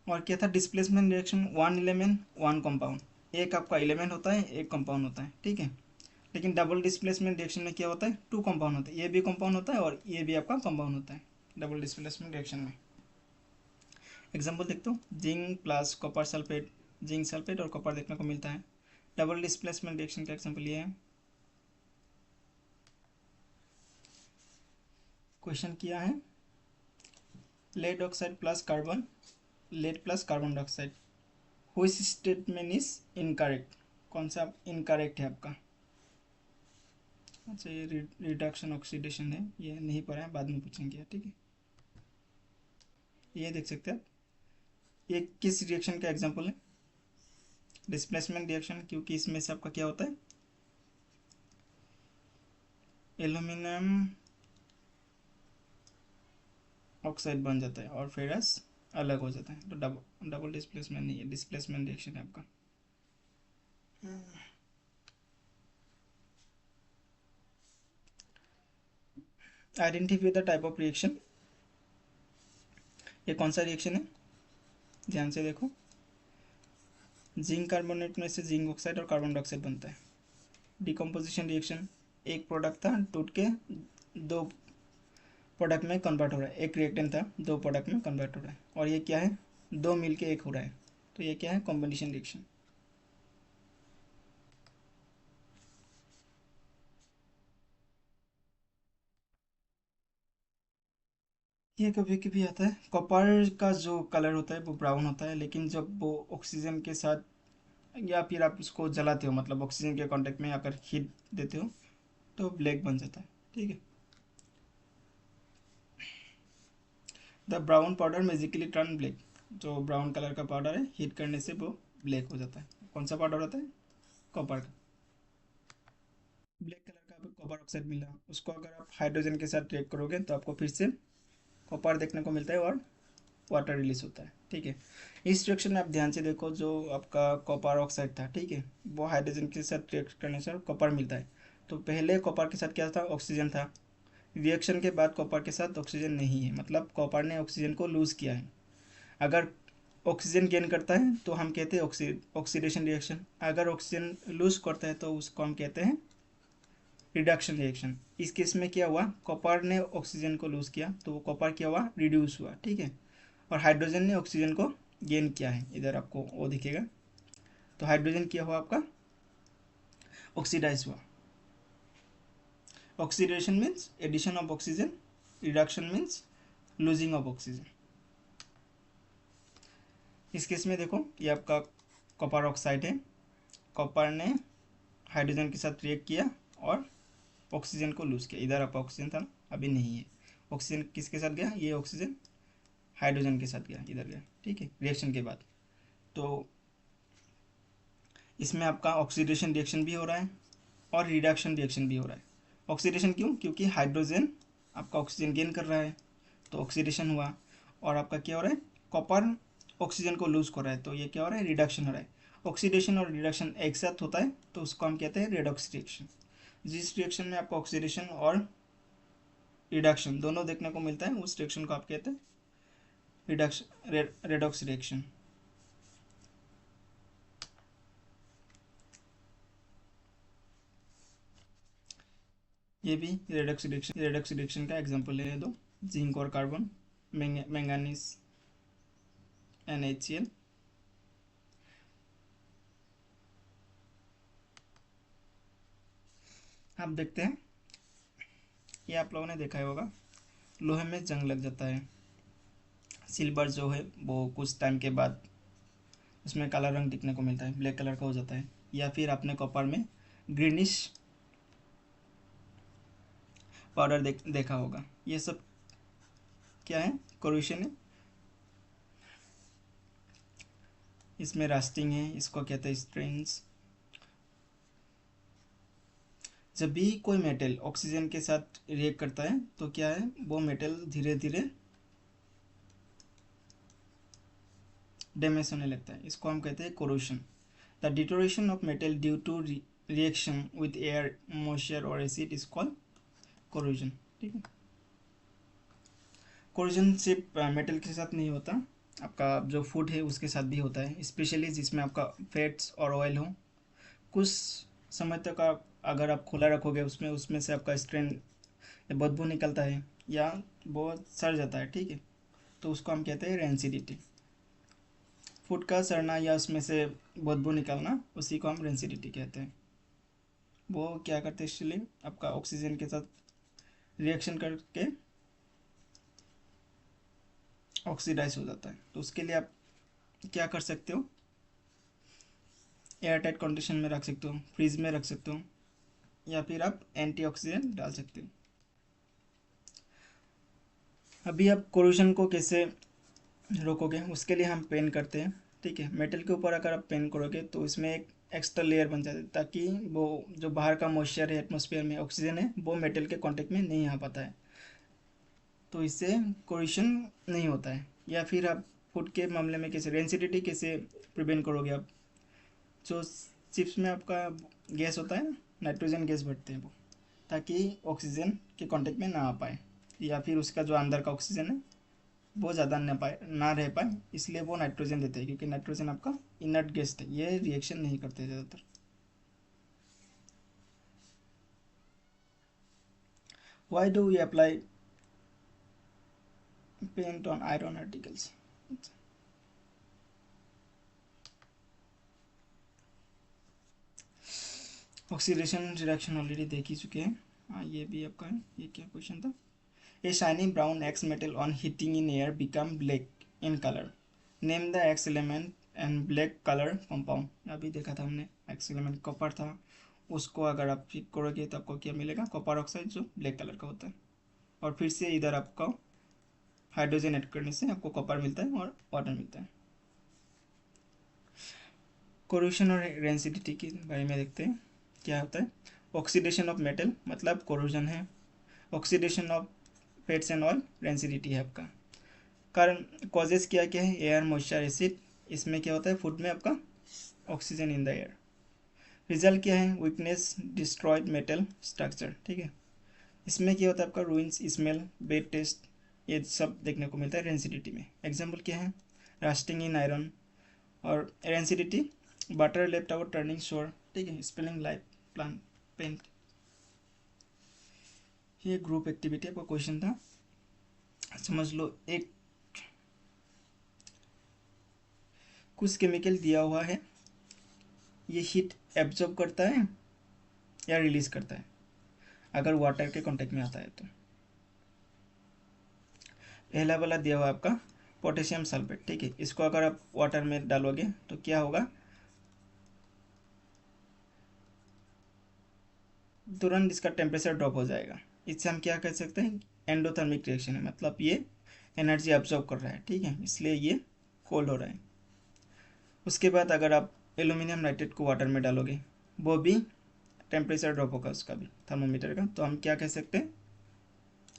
और क्या था displacement reaction, one element one compound, एक आपका एलिमेंट होता है एक कंपाउंड होता है, ठीक है। लेकिन डबल डिस्प्लेसमेंट रिएक्शन में क्या होता है, टू कंपाउंड होता है, ये भी कंपाउंड होता है और ये भी आपका कंपाउंड होता है डबल डिस्प्लेसमेंट रिएक्शन में। एग्जांपल देखते हो, zinc plus copper sulphate, zinc sulphate और कॉपर देखने को मिलता है। डबल डिस्प्लेसमेंट रिएक्शन का एग्जांपल ये है। क्वेश्चन किया है, lead oxide plus carbon, lead plus carbon dioxide, which statement is incorrect, कौन सा इनकरेक्ट है आपका। अच्छा, ये रिडक्शन ऑक्सीडेशन है, ये नहीं पढ़ा है, बाद में पूछेंगे, ठीक है। ये देख सकते हैं आप, ये किस रिएक्शन का एग्जांपल है, डिस्प्लेसमेंट रिएक्शन, क्योंकि इसमें से आपका क्या होता है, एल्यूमिनियम ऑक्साइड बन जाता है और फेरस अलग हो जाता है। तो डबल डबल डिस्प्लेसमेंट नहीं है, डिस्प्लेसमेंट रिएक्शन है आपका। Identify the type of reaction, ये कौन सा रिएक्शन है, ध्यान से देखो। जिंक कार्बोनेट में से जिंक ऑक्साइड और कार्बन डाइऑक्साइड बनता है। डिकम्पोजिशन रिएक्शन, एक प्रोडक्ट था टूट के दो प्रोडक्ट में कन्वर्ट हो रहा है, एक रिएक्टेंट था दो प्रोडक्ट में कन्वर्ट हो रहा है, और ये क्या है, दो मिल के एक हो रहा है। तो ये क्या है, कॉम्बिनेशन रिएक्शन। ये कभी कभी आता है, कॉपर का जो कलर होता है वो ब्राउन होता है, लेकिन जब वो ऑक्सीजन के साथ या फिर आप उसको जलाते हो, मतलब ऑक्सीजन के कांटेक्ट में आकर हीट देते हो, तो ब्लैक बन जाता है, ठीक है। The brown powder magically turn black, जो ब्राउन कलर का पाउडर है हीट करने से वो ब्लैक हो जाता है। कौन सा पाउडर होता है, कॉपर का। ब्लैक कलर का आपको कॉपर ऑक्साइड मिला, उसको अगर आप हाइड्रोजन के साथ रिएक्ट करोगे तो आपको फिर से कॉपर देखने को मिलता है और वाटर रिलीज होता है, ठीक है। इस रिएक्शन में आप ध्यान से देखो, जो आपका कॉपर ऑक्साइड था, ठीक है, वो हाइड्रोजन के साथ रिएक्ट करने से कॉपर मिलता है। तो पहले कॉपर के साथ क्या था, ऑक्सीजन था। रिएक्शन के बाद कॉपर के साथ ऑक्सीजन नहीं है, मतलब कॉपर ने ऑक्सीजन को लूज़ किया है। अगर ऑक्सीजन गेन करता है तो हम कहते हैं ऑक्सीडेशन रिएक्शन, अगर ऑक्सीजन लूज करता है तो उसको हम कहते हैं रिडक्शन रिएक्शन। इस केस में क्या हुआ, कॉपर ने ऑक्सीजन को लूज किया तो कॉपर क्या हुआ, रिड्यूस हुआ, ठीक है। और हाइड्रोजन ने ऑक्सीजन को गेन किया है, इधर आपको वो दिखेगा। तो हाइड्रोजन क्या हुआ आपका, ऑक्सीडाइज हुआ। Oxidation means addition of oxygen, reduction means losing of oxygen. इस केस में देखो, ये आपका कॉपर ऑक्साइड है, कॉपर ने हाइड्रोजन के साथ रिएक्ट किया और ऑक्सीजन को लूज किया। इधर आपका ऑक्सीजन था ना, अभी नहीं है। ऑक्सीजन किसके साथ गया, ये ऑक्सीजन हाइड्रोजन के साथ गया, इधर गया, ठीक है, रिएक्शन के बाद। तो इसमें आपका ऑक्सीडेशन रिएक्शन भी हो रहा है और रिडक्शन रिएक्शन भी हो रहा है। ऑक्सीडेशन क्यों, क्योंकि हाइड्रोजन आपका ऑक्सीजन गेन कर रहा है तो ऑक्सीडेशन हुआ। और आपका क्या हो रहा है, कॉपर ऑक्सीजन को लूज कर रहा है, तो ये क्या हो रहा है, रिडक्शन हो रहा है। ऑक्सीडेशन और रिडक्शन एक साथ होता है तो उसको हम कहते हैं रेडॉक्स रिएक्शन। जिस रिएक्शन में आपको ऑक्सीडेशन और रिडक्शन दोनों देखने को मिलता है उस रिएक्शन को आप कहते हैं रिडक्शन, रेडॉक्स रिएक्शन। ये भी रेडॉक्स रिएक्शन का एग्जांपल है दो, जिंक और कार्बन, मैंगानीज NaCl। आप देखते हैं, ये आप लोगों ने देखा ही होगा, लोहे में जंग लग जाता है, सिल्वर जो है वो कुछ टाइम के बाद उसमें काला रंग दिखने को मिलता है, ब्लैक कलर का हो जाता है। या फिर आपने कॉपर में ग्रीनिश पाउडर देखा होगा। ये सब क्या है, कोरोशन है। इसमें रास्टिंग है, इसको कहते हैं स्ट्रेंस। जब भी कोई मेटल ऑक्सीजन के साथ रिएक्ट करता है तो क्या है, वो मेटल धीरे धीरे डैमेज होने लगता है, इसको हम कहते हैं corrosion. The deterioration of metal due to reaction with air, moisture और एसिड इज कॉल्ड कोरोजन। ठीक है, कोरोजन सिर्फ मेटल के साथ नहीं होता, आपका जो फूड है उसके साथ भी होता है, स्पेशली जिसमें आपका फैट्स और ऑयल हो। कुछ समय तक आप अगर आप खुला रखोगे उसमें उसमें से आपका स्ट्रेन बदबू निकलता है या बहुत सड़ जाता है, ठीक है, तो उसको हम कहते हैं रेंसिडिटी। फूड का सड़ना या उसमें से बदबू निकलना, उसी को हम रेंसिडिटी कहते हैं। वो क्या करते हैं, एक्चुअली आपका ऑक्सीजन के साथ रिएक्शन करके ऑक्सीडाइज हो जाता है। तो उसके लिए आप क्या कर सकते हो, एयर टाइट कंडीशन में रख सकते हो, फ्रीज में रख सकते हो, या फिर आप एंटीऑक्सीडेंट डाल सकते हो। अभी आप कोरोजन को कैसे रोकोगे, उसके लिए हम पेन करते हैं। ठीक है, मेटल के ऊपर अगर आप पेन करोगे तो इसमें एक एक्स्ट्रा लेयर बन जाता है, ताकि वो जो बाहर का मॉइस्चर है, एटमॉस्फेयर में ऑक्सीजन है, वो मेटल के कांटेक्ट में नहीं आ पाता है, तो इससे कोरिशन नहीं होता है। या फिर आप फूड के मामले में कैसे रेंसिडिटी कैसे प्रिवेंट करोगे, आप जो चिप्स में आपका गैस होता है, नाइट्रोजन गैस भरते हैं वो, ताकि ऑक्सीजन के कांटेक्ट में ना आ पाए, या फिर उसका जो अंदर का ऑक्सीजन है वो ज़्यादा ना रह पाए, इसलिए वो नाइट्रोजन देते हैं, क्योंकि नाइट्रोजन आपका इनर्ट गैस है, ये रिएक्शन नहीं करते ज़्यादातर। Why do we apply paint on iron articles. Oxidation reaction already देख ही चुके हैं। हाँ, ये भी आपका है, ये क्या क्वेश्चन था, a shiny brown X metal on heating in air become black in colour, name the X element and black colour compound. अभी देखा था हमने, एक्स एलिमेंट कॉपर था, उसको अगर आप हीट करोगे तो आपको क्या मिलेगा, कॉपर ऑक्साइड जो ब्लैक कलर का होता है, और फिर से इधर आपको हाइड्रोजन ऐड करने से आपको कॉपर मिलता है और वाटर मिलता है। कोरोशन और रेंसिडिटी के बारे में देखते हैं क्या होता है। ऑक्सीडेशन ऑफ मेटल मतलब कोरोजन है, oxidation of fats and oil rancidity है आपका। कारण कॉजेज क्या क्या है, एयर, मॉइस्चर, एसिड। इसमें क्या होता है, फूड में आपका oxygen in the air. Result क्या है, वीकनेस, डिस्ट्रॉयड मेटल स्ट्रक्चर। ठीक है, इसमें क्या होता है आपका, रूइंस, स्मेल, बेड टेस्ट, ये सब देखने को मिलता है रेंसिडिटी में। एग्जाम्पल क्या है, रास्टिंग इन आयरन। और rancidity, butter left out turning sure. ठीक है, स्पेलिंग लाइफ प्लांट पेंट। ये ग्रुप एक्टिविटी आपका क्वेश्चन था, समझ लो। एक कुछ केमिकल दिया हुआ है, ये हीट एब्जॉर्ब करता है या रिलीज करता है अगर वाटर के कांटेक्ट में आता है तो। पहला वाला दिया हुआ आपका पोटेशियम सल्फेट। ठीक है, इसको अगर आप वाटर में डालोगे तो क्या होगा, तुरंत इसका टेम्परेचर ड्रॉप हो जाएगा। इससे हम क्या कह सकते हैं, एंडोथर्मिक रिएक्शन है, मतलब ये एनर्जी एब्जॉर्ब कर रहा है। ठीक है, इसलिए ये कोल्ड हो रहा है। उसके बाद अगर आप एल्यूमिनियम नाइट्रेट को वाटर में डालोगे, वो भी टेम्परेचर ड्रॉप होगा उसका भी, थर्मोमीटर का, तो हम क्या कह सकते हैं,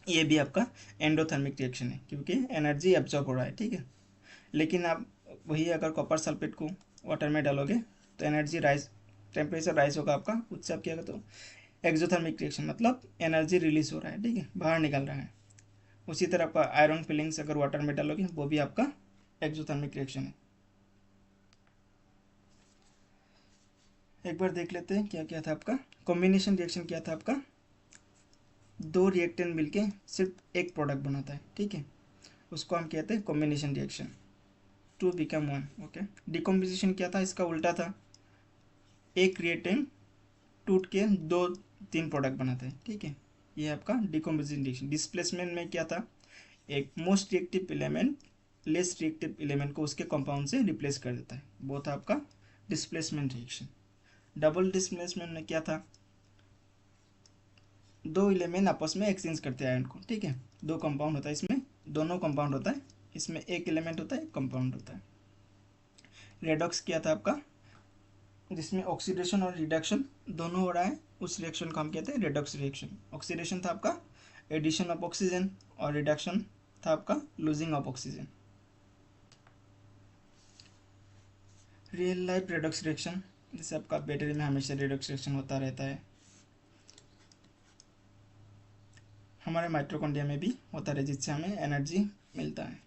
ये भी आपका एंडोथर्मिक रिएक्शन है, क्योंकि एनर्जी एब्जॉर्ब हो रहा है। ठीक है, लेकिन आप वही अगर कॉपर सल्फेट को वाटर में डालोगे तो एनर्जी राइज, टेम्परेचर राइज होगा आपका, उससे आप क्या तो एक्सोथर्मिक रिएक्शन, मतलब एनर्जी रिलीज हो रहा है, ठीक है, बाहर निकल रहा है। उसी तरह आपका आयरन फिलिंग्स अगर वाटर में डालोगे वो भी आपका एक्सोथर्मिक रिएक्शन है। एक बार देख लेते हैं क्या क्या था आपका कॉम्बिनेशन रिएक्शन। क्या था आपका, दो रिएक्टेंट मिलके सिर्फ एक प्रोडक्ट बनाता है, ठीक है, उसको हम कहते हैं combination reaction. To become one, okay. Decomposition क्या था, इसका उल्टा था, एक रिएक्टेंट टूट के दो तीन प्रोडक्ट बनाते हैं, ठीक है, ये आपका डिकम्पोजिशन रिएक्शन। डिस्प्लेसमेंट में क्या था, एक most reactive element less reactive element को उसके कंपाउंड से रिप्लेस कर देता है, वो था आपका डिस्प्लेसमेंट रिएक्शन। डबल डिस्प्लेसमेंट में क्या था, दो एलिमेंट आपस में एक्सचेंज करते हैं आयन को, ठीक है, दो कंपाउंड होता है इसमें, दोनों कंपाउंड होता है, इसमें एक एलिमेंट होता है, कंपाउंड होता है। रेडॉक्स क्या था आपका, जिसमें ऑक्सीडेशन और रिडक्शन दोनों हो रहा है, उस रिएक्शन को हम कहते हैं रेडॉक्स रिएक्शन। ऑक्सीडेशन था आपका एडिशन ऑफ ऑक्सीजन और रिडक्शन था आपका losing of oxygen. Real life redox reaction, जैसे आपका बैटरी में हमेशा रेडॉक्स रिएक्शन होता रहता है, हमारे माइटोकॉन्ड्रिया में भी होता है, जिससे हमें एनर्जी मिलता है।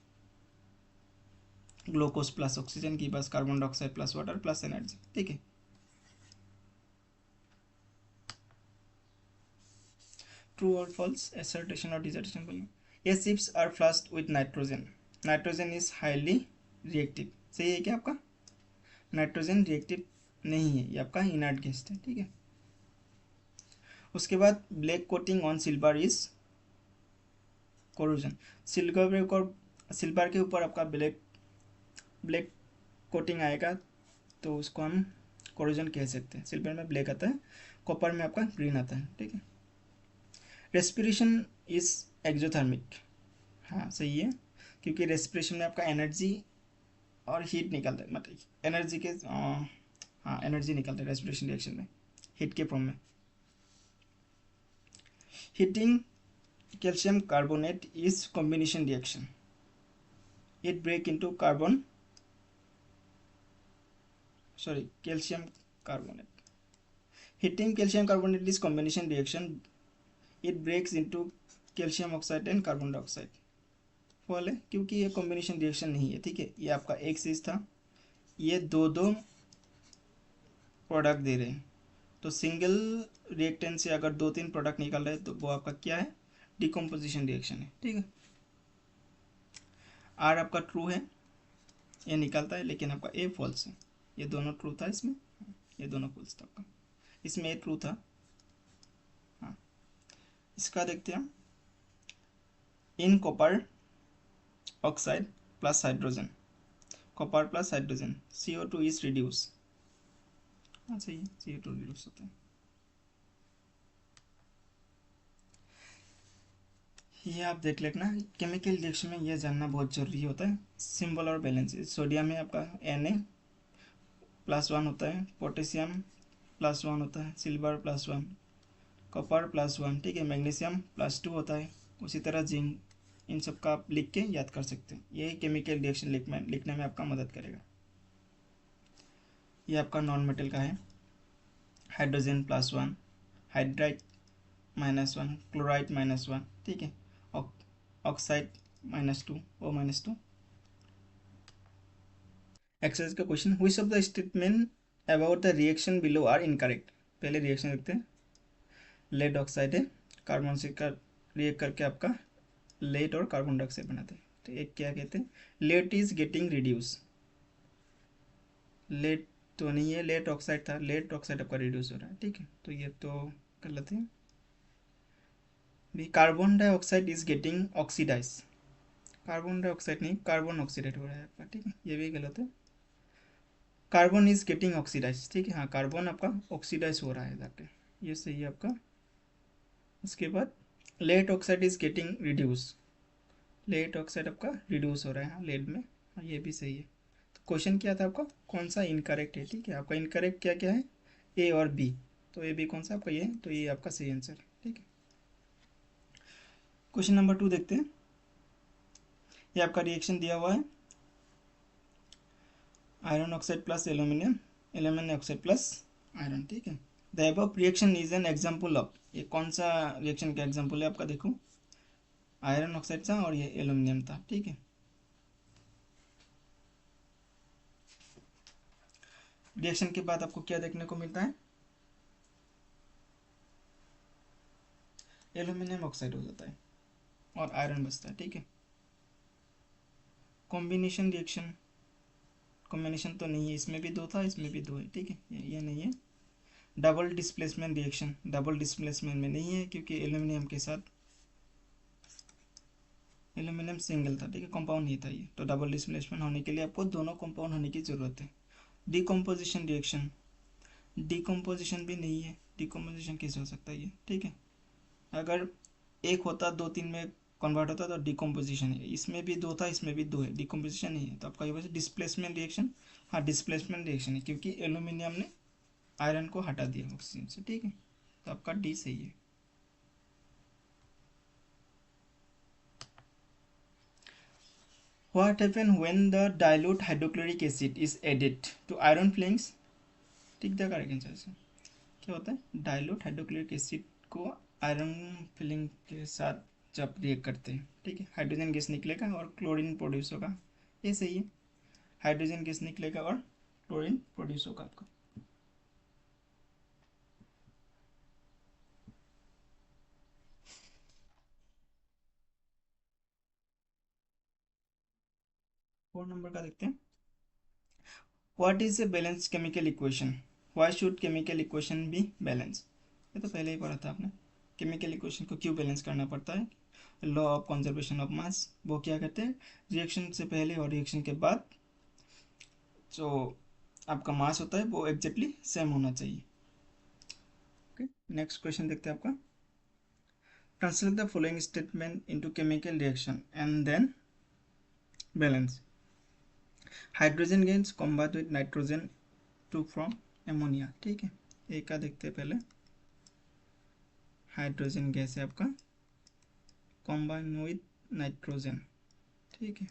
ग्लूकोज प्लस ऑक्सीजन की बस carbon dioxide plus water plus energy, ठीक है। ट्रू और फॉल्स, असर्टेशन और डिसर्टेशन बोलिए। ये chips are flushed with nitrogen, nitrogen is highly reactive, सही है क्या आपका, नाइट्रोजन रिएक्टिव नहीं है, ये आपका इनर्ट गैस है, ठीक है। उसके बाद black coating on silver is corrosion, silver के ऊपर आपका ब्लैक ब्लैक कोटिंग आएगा तो उसको हम कोरोजन कह सकते हैं। सिल्वर में ब्लैक आता है, कॉपर में आपका ग्रीन आता है, ठीक है। रेस्पिरेशन इज एक्सोथर्मिक, हाँ सही है, क्योंकि रेस्पिरेशन में आपका एनर्जी और हीट निकलता है, मतलब एनर्जी के हाँ एनर्जी निकलता है रेस्पिरेशन रिएक्शन में हीट के फॉर्म में। Heating calcium carbonate is combination reaction, it break into carbon sorry calcium carbonate, heating calcium carbonate is combination reaction, it breaks into calcium oxide and carbon dioxide. False है, क्योंकि ये combination reaction नहीं है, ठीक है, ये आपका एक चीज था, ये दो दो प्रोडक्ट दे रहे हैं, तो सिंगल रिएक्टेंट से अगर दो तीन प्रोडक्ट निकल रहे हैं तो वो आपका क्या है, डिकम्पोजिशन रिएक्शन है, ठीक है। आर आपका ट्रू है, ये निकलता है, लेकिन आपका ए फॉल्स है, ये दोनों ट्रू था इसमें, ये दोनों फॉल्स था आपका, इसमें ए ट्रू था। हाँ इसका देखते हैं, in copper oxide plus hydrogen, copper plus hydrogen CO2 is reduce, हाँ सही है, CO2 रिड्यूस होता है। ये आप देख लेना, केमिकल रिएक्शन में ये जानना बहुत जरूरी होता है, सिंबल और बैलेंस। सोडियम में आपका Na+1 होता है, पोटेशियम +1 होता है, सिल्वर +1, कॉपर +1, ठीक है, मैग्नीशियम +2 होता है, उसी तरह जिंक, इन सब का आप लिख के याद कर सकते हैं, ये केमिकल रिएक्शन लिखने में आपका मदद करेगा। ये आपका नॉन मेटल का है, हाइड्रोजन +1, हाइड्राइड -1, क्लोराइड -1, ठीक है, ऑक्साइड -2, O-2। एक्सरसाइज का question, which of the statement about the reaction below are incorrect. पहले रिएक्शन देखते हैं, लेड ऑक्साइड है, कार्बन से रिएक्ट करके आपका लेड और कार्बन डाइऑक्साइड बनाते हैं, तो एक क्या कहते हैं, lead is getting reduce, lead तो नहीं है, लेड ऑक्साइड था, लेड ऑक्साइड आपका रिड्यूस हो रहा है, ठीक है, तो ये तो गलत है। भी carbon dioxide is getting oxidise, carbon dioxide नहीं, कार्बन ऑक्सीडाइड हो रहा है आपका, ठीक है, ये भी गलत है। कार्बन इज गेटिंग ऑक्सीडाइज, ठीक है, हाँ कार्बन आपका ऑक्सीडाइज हो रहा है जाके, ये सही है आपका। उसके बाद lead oxide is getting reduce, lead oxide आपका रिड्यूस हो रहा है, हाँ लेड में, हाँ ये भी सही है। तो क्वेश्चन क्या था आपका, कौन सा इनकरेक्ट है, ठीक है, आपका इनकरेक्ट क्या क्या है, ए और बी, तो ए बी कौन सा आपका, ये तो ये आपका सही आंसर, ठीक है। क्वेश्चन नंबर 2 देखते हैं, ये आपका रिएक्शन दिया हुआ है, iron oxide plus aluminium, aluminium oxide plus iron, ठीक है। The above reaction is an example of, ये कौन सा रिएक्शन का एग्जाम्पल है आपका, देखो आयरन ऑक्साइड था और ये एल्यूमिनियम था, ठीक है। रिएक्शन के बाद आपको क्या देखने को मिलता है, एल्यूमिनियम ऑक्साइड हो जाता है और आयरन बचता है, ठीक है। कॉम्बिनेशन रिएक्शन, कॉम्बिनेशन तो नहीं है, इसमें भी दो था इसमें भी दो है, ठीक है, ये नहीं है। Double displacement reaction, double displacement में नहीं है क्योंकि एल्यूमिनियम के साथ एल्यूमिनियम सिंगल था, ठीक है, कंपाउंड नहीं था ये, तो डबल डिस्प्लेसमेंट होने के लिए आपको दोनों कंपाउंड होने की ज़रूरत है। डिकम्पोजिशन रिएक्शन, डिकम्पोजिशन भी नहीं है, डिकम्पोजिशन कैसे हो सकता है ये, ठीक है। अगर एक होता दो तीन में कन्वर्ट होता तो डिकम्पोजिशन है, इसमें भी दो था इसमें भी दो है, डिकम्पोजिशन नहीं है, तो आपका ये वजह डिस्प्लेसमेंट रिएक्शन, हाँ डिस्प्लेसमेंट रिएक्शन है क्योंकि एल्यूमिनियम ने आयरन को हटा दिया ऑक्सीजन से, ठीक है, तो आपका डी सही है। What happen when the dilute hydrochloric acid is added to iron filings? ठीक था करेक्ट आंसर से। क्या होता है, डाइल्यूट हाइड्रोक्लोरिक एसिड को आयरन फिलिंग के साथ जब रिएक्ट करते हैं, ठीक है, हाइड्रोजन गैस निकलेगा और क्लोरीन प्रोड्यूस होगा, ये सही है, हाइड्रोजन गैस निकलेगा और क्लोरीन प्रोड्यूस होगा आपका। फोर नंबर का देखते हैं, what is a balance chemical equation, why should chemical equation be balance, ये तो पहले ही पढ़ा था आपने, केमिकल इक्वेशन को क्यों बैलेंस करना पड़ता है, law of conservation of mass, वो क्या कहते हैं, रिएक्शन से पहले और रिएक्शन के बाद जो आपका मास होता है वो एग्जैक्टली सेम होना चाहिए। ओके, नेक्स्ट क्वेश्चन देखते हैं आपका, translate the following statement into chemical reaction and then balance, hydrogen gas combat with nitrogen to from ammonia, ठीक है, एक का देखते हैं पहले, हाइड्रोजन गैस है आपका कॉम्बाइन विद नाइट्रोजन, ठीक है,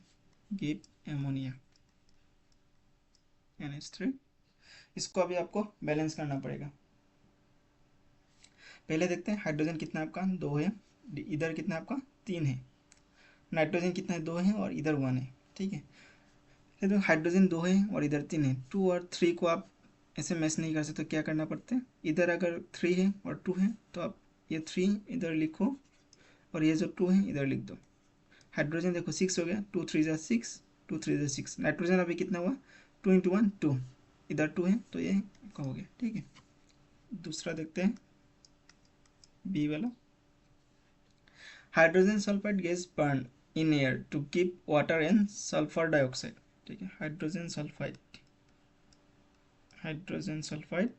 गिव एमोनिया NH3, इसको अभी आपको बैलेंस करना पड़ेगा। पहले देखते हैं हाइड्रोजन कितना है आपका, दो है, इधर कितना है आपका, तीन है, नाइट्रोजन कितना है, दो है और इधर वन है, ठीक है, तो हाइड्रोजन दो है और इधर तीन है, टू और थ्री को आप ऐसे मैच नहीं कर सकते, तो क्या करना पड़ता है, इधर अगर थ्री है और टू है तो आप ये थ्री इधर लिखो और ये जो टू है इधर लिख दो, हाइड्रोजन देखो सिक्स हो गया, टू थ्री ज़ा सिक्स, टू थ्री ज़ा सिक्स, नाइट्रोजन अभी कितना हुआ, टू इंटू वन टू, इधर टू है तो ये आपका हो गया, ठीक है। दूसरा देखते हैं बी वाला, hydrogen sulphide gas burn in air to keep water and sulphur dioxide, ठीक है, हाइड्रोजन सल्फाइड, हाइड्रोजन सल्फाइड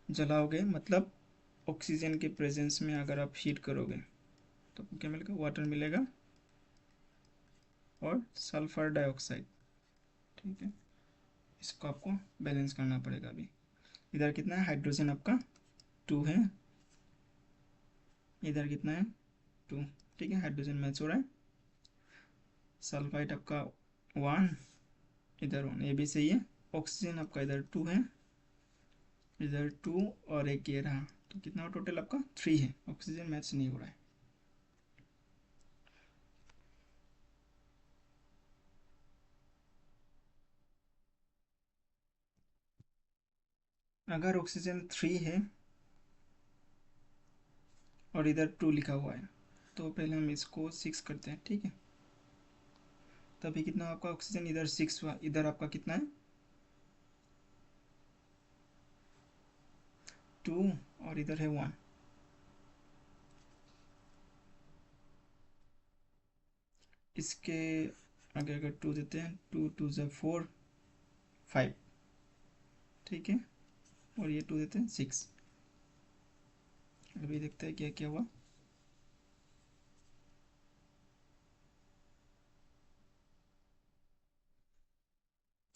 जलाओगे मतलब ऑक्सीजन के प्रेजेंस में अगर आप हीट करोगे तो क्या मिलेगा, वाटर मिलेगा और सल्फर डाइऑक्साइड, ठीक है, इसको आपको बैलेंस करना पड़ेगा अभी। इधर कितना है, हाइड्रोजन आपका टू है, इधर कितना है, टू, ठीक है, हाइड्रोजन मैच हो रहा है, सल्फाइड आपका वन, इधर वन, ये भी सही है, ऑक्सीजन आपका इधर टू है, इधर टू और एक ये रहा, तो कितना टोटल आपका थ्री है, ऑक्सीजन मैच नहीं हो रहा है। अगर ऑक्सीजन थ्री है और इधर टू लिखा हुआ है तो पहले हम इसको सिक्स करते हैं, ठीक है, तभी कितना आपका ऑक्सीजन इधर सिक्स हुआ, इधर आपका कितना है, टू और इधर है वन, इसके आगे अगर टू देते हैं, टू टू ज़ा फोर, फाइव, ठीक है, और ये टू देते हैं सिक्स, अभी देखते हैं क्या क्या हुआ,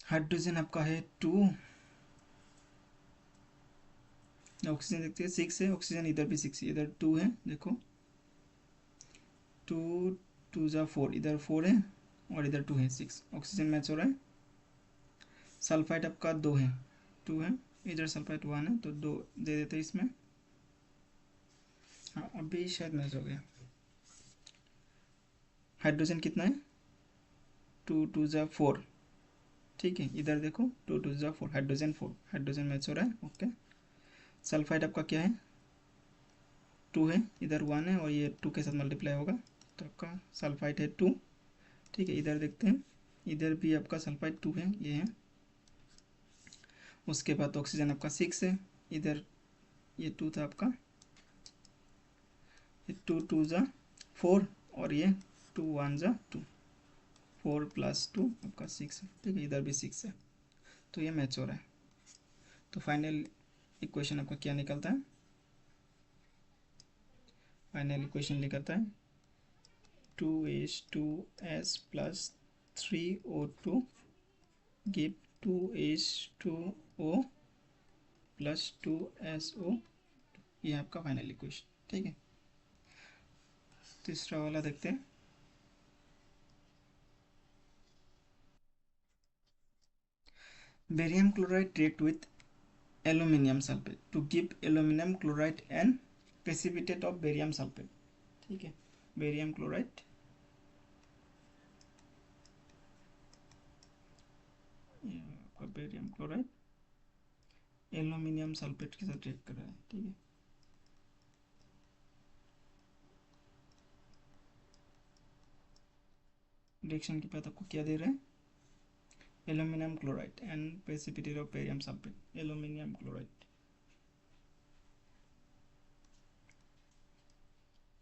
हाइड्रोजन आपका है टू, ऑक्सीजन देखते हैं सिक्स है, ऑक्सीजन इधर भी सिक्स है, इधर टू है देखो, टू टू ज़ा फोर, इधर फोर है और इधर 2 है 6, ऑक्सीजन मैच हो रहा है। सल्फाइड आपका 2 है, 2 है, इधर सल्फाइड 1 है, तो 2 दे देते हैं इसमें। हाँ अभी शायद मैच हो गया। हाइड्रोजन कितना है, 2 2 जा 4, ठीक है, इधर देखो 2 2 जा 4, हाइड्रोजन 4, हाइड्रोजन मैच हो रहा है। ओके, सल्फाइड आपका क्या है, 2 है, इधर 1 है, और ये 2 के साथ मल्टीप्लाई होगा, तो आपका सल्फाइड है 2, ठीक है। इधर देखते हैं, इधर भी आपका सल्फाइड 2 है, ये है। उसके बाद ऑक्सीजन आपका 6 है, इधर ये 2 था आपका, ये 2 2 जा 4, और ये 2 1 जा 2, 4 + 2 आपका 6 है, ठीक है, इधर भी 6 है, तो ये मैच हो रहा है। तो फाइनल इक्वेशन आपका क्या निकलता है, फाइनल इक्वेशन निकलता है 2H2S + 3O2 give 2H2O + 2SO, ये आपका फाइनल इक्वेशन, ठीक है। तीसरा वाला देखते हैं। Barium chloride react with aluminium sulfate to give aluminum chloride and precipitate of barium sulfate, ठीक है। बेरियम क्लोराइड, आपका बेरियम क्लोराइड एल्यूमिनियम सल्फेट के साथ रिएक्ट कर रहा है, ठीक है। रिएक्शन के बाद आपको क्या दे रहा है, aluminium chloride and precipitate of barium sulphate, aluminium chloride,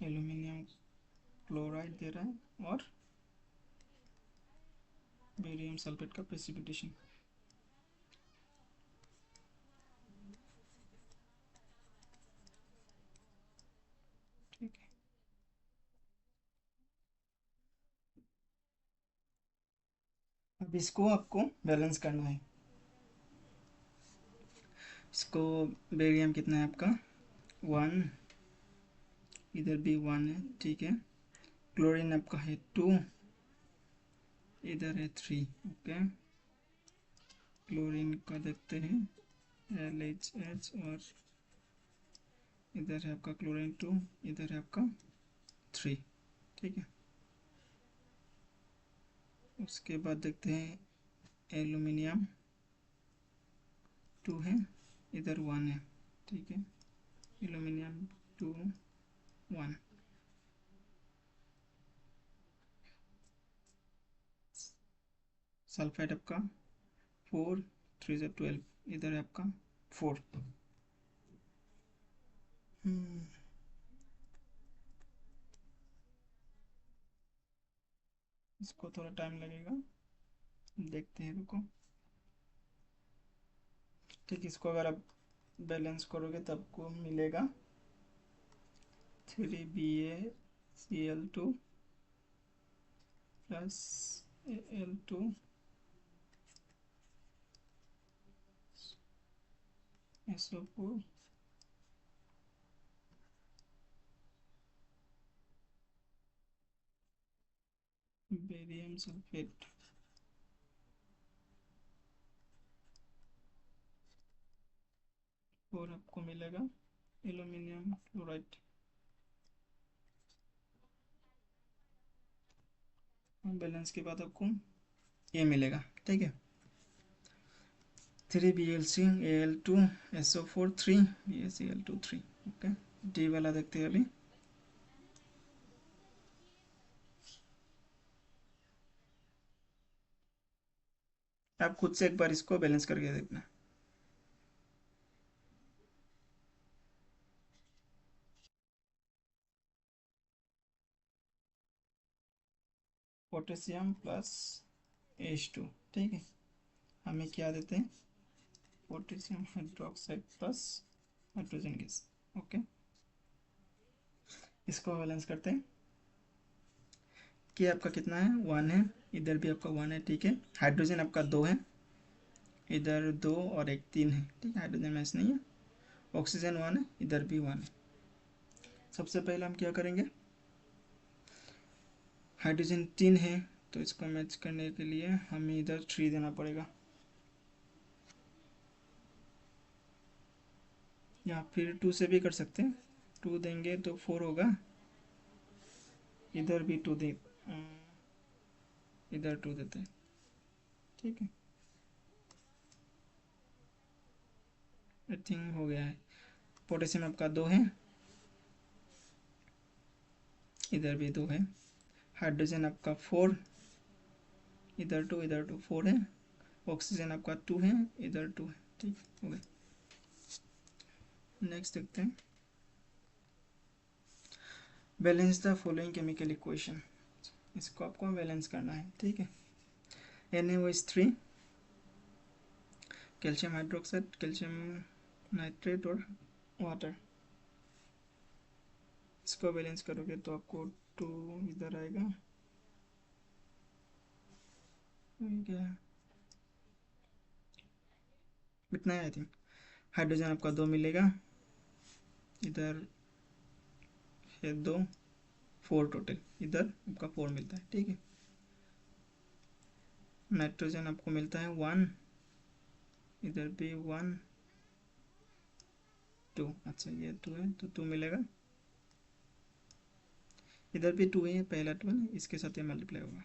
aluminium chloride दे रहा है और बेरियम सल्फेट का प्रेसिपिटेशन, ठीक है। अब इसको आपको बैलेंस करना है। इसको बेरियम कितना है आपका 1, इधर भी 1 है, ठीक है। क्लोरीन आपका है 2, इधर है 3, ओके। क्लोरीन का देखते हैं LHH, और इधर है आपका क्लोरीन 2, इधर है आपका 3, ठीक है। उसके बाद देखते हैं एल्यूमिनियम 2 है, इधर 1 है, ठीक है। एल्यूमिनियम 2 1, सल्फाइड आपका 4 3 जा 12, इधर है आपका 4। इसको थोड़ा टाइम लगेगा, देखते हैं, रुको, ठीक। इसको अगर आप बैलेंस करोगे तो आपको मिलेगा 3BaCl2 + Al2 SO4 barium sulphate, और आपको मिलेगा एल्यूमिनियम क्लोराइड, बैलेंस के बाद आपको ये मिलेगा, ठीक है। 3BaCl2 3 BaCl2 3, okay. डी वाला देखते हैं अभी। आप खुद से एक बार इसको बैलेंस करके देखना। पोटेशियम + H2, ठीक है। हमें क्या देते हैं, potassium hydroxide plus hydrogen gas, okay. इसको बैलेंस करते हैं कि आपका कितना है 1 है, इधर भी आपका 1 है, ठीक है। हाइड्रोजन आपका 2 है, इधर 2 और एक 3 है, ठीक है, हाइड्रोजन मैच नहीं है। ऑक्सीजन 1 है, इधर भी 1 है। सबसे पहले हम क्या करेंगे, हाइड्रोजन 3 है, तो इसको मैच करने के लिए हमें इधर 3 देना पड़ेगा, या फिर 2 से भी कर सकते हैं। 2 देंगे तो 4 होगा, इधर भी 2 दे, इधर 2 देते हैं, ठीक है। आई थिंक हो गया है। पोटेशियम आपका 2 है, इधर भी 2 है। हाइड्रोजन आपका 4, इधर 2 इधर 2, 4 है। ऑक्सीजन आपका 2 है, इधर 2 है, ठीक हो गया। नेक्स्ट देखते हैं, balance the following chemical equation. इसको आपको बैलेंस करना है, ठीक है। NaOH3, calcium hydroxide, calcium nitrate और वाटर, इसको बैलेंस करोगे तो आपको 2 इधर आएगा, क्या इतना है आई थिंक। हाइड्रोजन आपका 2 मिलेगा, इधर है 2, 4 टोटल, इधर आपका 4 मिलता है, ठीक है। नाइट्रोजन आपको मिलता है 1, इधर भी 1 2, अच्छा ये 2 है तो 2 मिलेगा, इधर भी 2 है, पहला 2 है, इसके साथ ये मल्टीप्लाई होगा।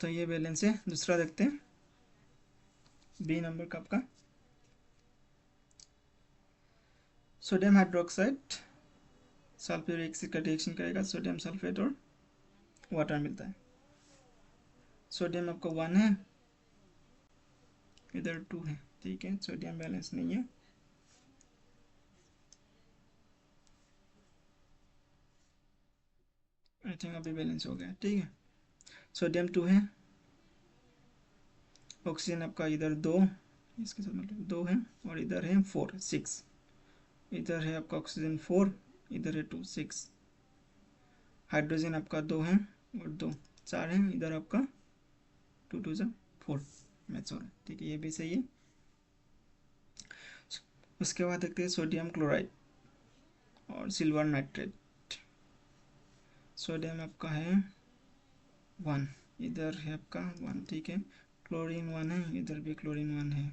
तो ये बैलेंस है। दूसरा देखते हैं, बी नंबर का आपका सोडियम हाइड्रोक्साइड सल्फ्यूरिक एसिड का रिएक्शन करेगा, सोडियम सल्फेट और वाटर मिलता है। सोडियम आपका 1 है, इधर 2 है, ठीक है। सोडियम बैलेंस नहीं है, आई थिंक अभी बैलेंस हो गया, ठीक है। सोडियम 2 है, ऑक्सीजन आपका इधर 2, इसके साथ मतलब 2 है, और इधर है 4 6, इधर है आपका ऑक्सीजन 4, इधर है 2 6। हाइड्रोजन आपका 2 है और 2 4 है, इधर आपका 2 2 4 मैच हो रहा है, ठीक है, ये भी सही है। उसके बाद देखते हैं सोडियम क्लोराइड और सिल्वर नाइट्रेट। सोडियम आपका है 1, इधर है आपका 1, ठीक है। क्लोरीन 1 है, इधर भी क्लोरीन 1 है।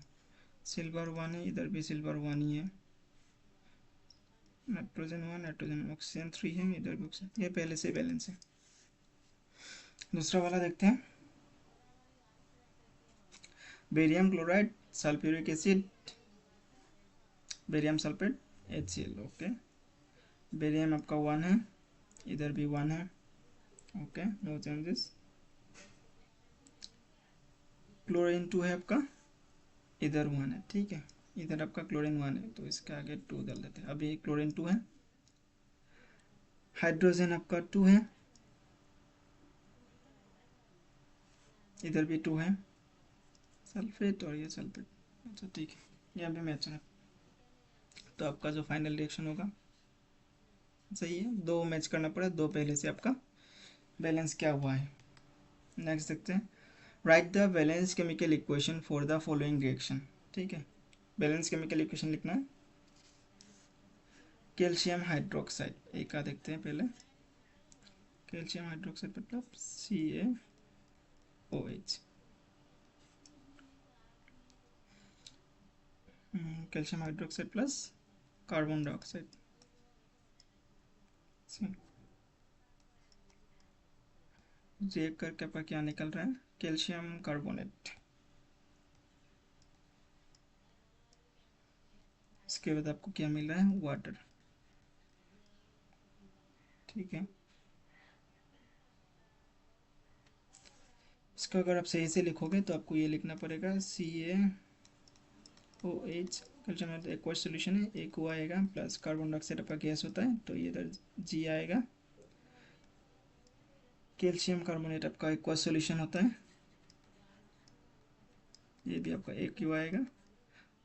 सिल्वर 1 है, इधर भी सिल्वर 1 ही है। नाइट्रोजन 1, नाइट्रोजन, ऑक्सीजन 3 है, इधर भी ऑक्सीजन, ये पहले से बैलेंस है। दूसरा वाला देखते हैं, barium chloride sulphuric acid, barium sulphate HCl, okay. Barium आपका 1 है, इधर भी 1 है, ओके, नो चेंजेस। क्लोरीन 2 है आपका, इधर 1 है, ठीक है। इधर आपका क्लोरीन 1 है तो इसके आगे 2 डाल देते हैं। अभी क्लोरीन 2 है। हाइड्रोजन आपका 2 है, इधर भी 2 है, सल्फेट और ये सल्फेट, अच्छा ठीक है, ये भी मैच है। तो आपका जो फाइनल रिएक्शन होगा सही है, 2 मैच करना पड़ा, 2 पहले से आपका बैलेंस क्या हुआ है। नेक्स्ट देखते हैं, right the balance chemical equation for the following reaction, ठीक है। बैलेंस केमिकल इक्वेशन लिखना है। कैल्शियम हाइड्रोक्साइड, एक का देखते हैं पहले। कैल्शियम हाइड्रोक्साइड मतलब CaOH। Calcium hydroxide plus carbon dioxide, react करके आपका क्या निकल रहा है, कैल्शियम कार्बोनेट। इसके बाद आपको क्या मिल रहा है, वाटर, ठीक है। इसका अगर आप सही से लिखोगे तो आपको ये लिखना पड़ेगा CaOH, कैल्शियम एक्वस सोल्यूशन है, एक ओ आएगा प्लस कार्बन डाइऑक्साइड आपका गैस होता है तो ये इधर G आएगा। कैल्शियम कार्बोनेट आपका एक्वस सोल्यूशन होता है, ये भी आपका एक क्यू आएगा,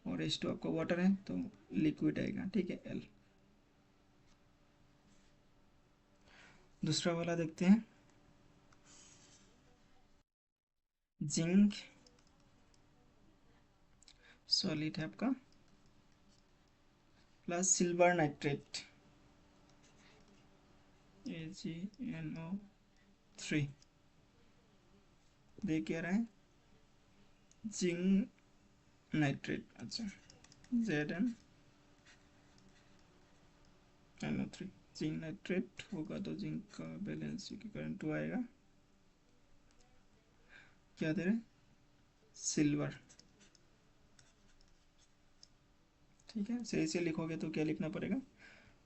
और H2 आपका वाटर है तो लिक्विड आएगा, ठीक है, L। दूसरा वाला देखते हैं, जिंक सॉलिड है आपका प्लस सिल्वर नाइट्रेट AgNO3 दे क्या रहा है जिंक नाइट्रेट। अच्छा ZnNO3 जिंक नाइट्रेट होगा तो जिंक का बैलेंस के कारण 2 आएगा। क्या दे रहे सिल्वर। ठीक है सही से लिखोगे तो क्या लिखना पड़ेगा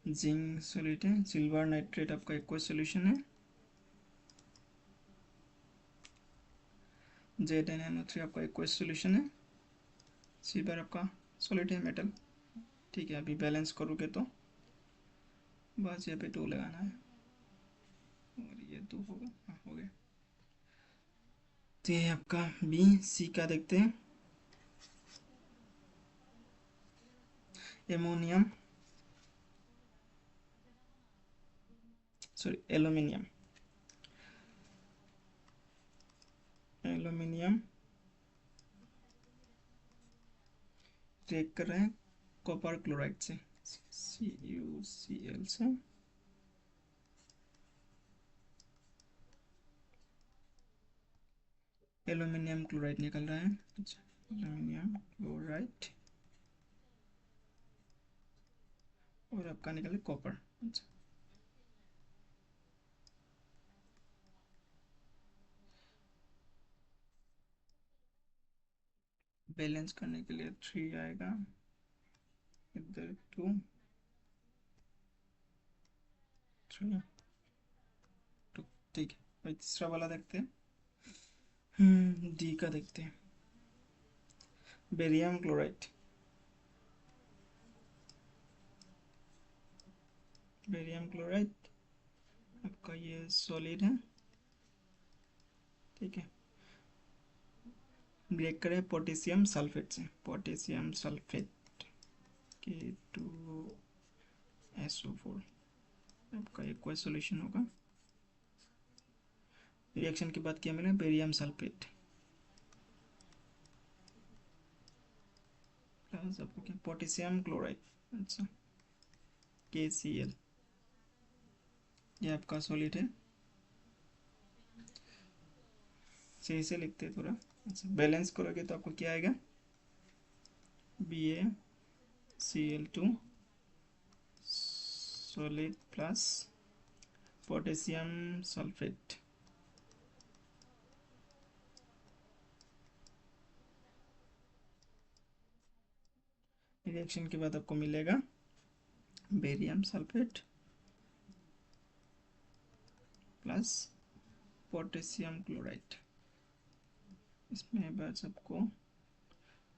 जिंक सॉल्यूट है सिल्वर नाइट्रेट आपका एक्वस सॉल्यूशन है ZnNO3 आपका एक्वस सॉल्यूशन है सिल्वर आपका सॉलिड है मेटल। ठीक है अभी बैलेंस करोगे तो बस यहाँ पे 2 लगाना है और ये 2 होगा। हाँ हो गया। तो ये आपका बी सी का देखते हैं एमोनियम सॉरी एल्यूमिनियम रिएक्ट कर रहे हैं कॉपर क्लोराइड से CuCl से एल्यूमिनियम क्लोराइड निकल रहा है। अच्छा एल्यूमिनियम क्लोराइड और आपका निकले कॉपर। अच्छा बैलेंस करने के लिए 3 आएगा इधर 2 3 2। ठीक है भाई तीसरा वाला देखते हैं डी का देखते हैं बेरियम क्लोराइड आपका ये सॉलिड है। ठीक है ब्रेक करें पोटेशियम सल्फेट से पोटेशियम सल्फेट K2SO4 आपका एक्वस सॉल्यूशन होगा। रिएक्शन के बाद क्या मिला बेरियम सल्फेट प्लस आपको क्या पोटेशियम क्लोराइड। अच्छा KCl ये आपका सॉलिड है सही से लिखते हैं थोड़ा। अच्छा बैलेंस करोगे तो आपको क्या आएगा BaCl2 solid plus potassium sulphate reaction के बाद आपको मिलेगा barium sulphate plus potassium chloride. इसमें बस आपको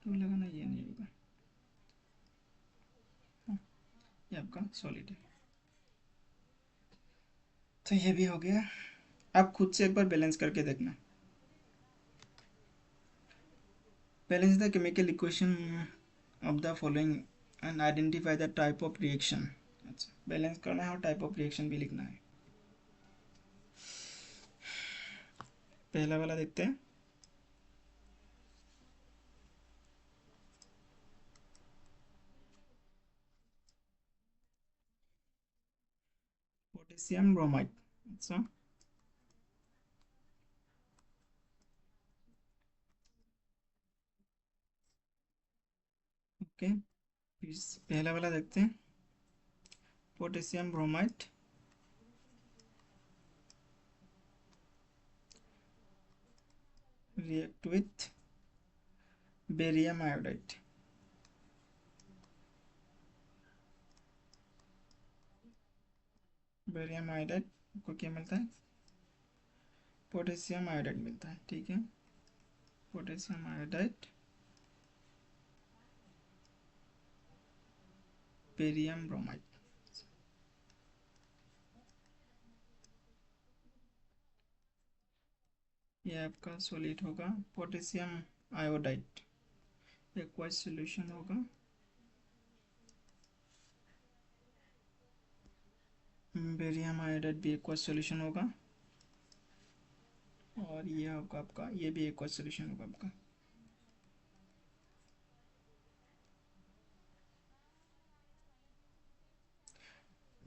तो लगाना ये नहीं होगा। हाँ, ये आपका सॉलिड है। तो ये भी हो गया। आप खुद से एक बार बैलेंस करके देखना balance the chemical equation of the following and identify the type of reaction. अच्छा बैलेंस करना है और टाइप ऑफ रिएक्शन भी लिखना है। पहला वाला देखते हैं पोटेशियम ब्रोमाइड। अच्छा ओके पहला वाला देखते हैं potassium bromide react with barium iodide। Barium iodide को क्या मिलता है पोटेशियम आयोडाइड मिलता है। ठीक है पोटेशियम आयोडाइड बेरियम ब्रोमाइड। ये आपका सॉलिड होगा पोटेशियम आयोडाइड एक्वाइज सॉल्यूशन होगा बेरियम आयोडाइड भी एक्वाइज सॉल्यूशन होगा और ये होगा आपका ये भी एक्वाइज सॉल्यूशन होगा आपका।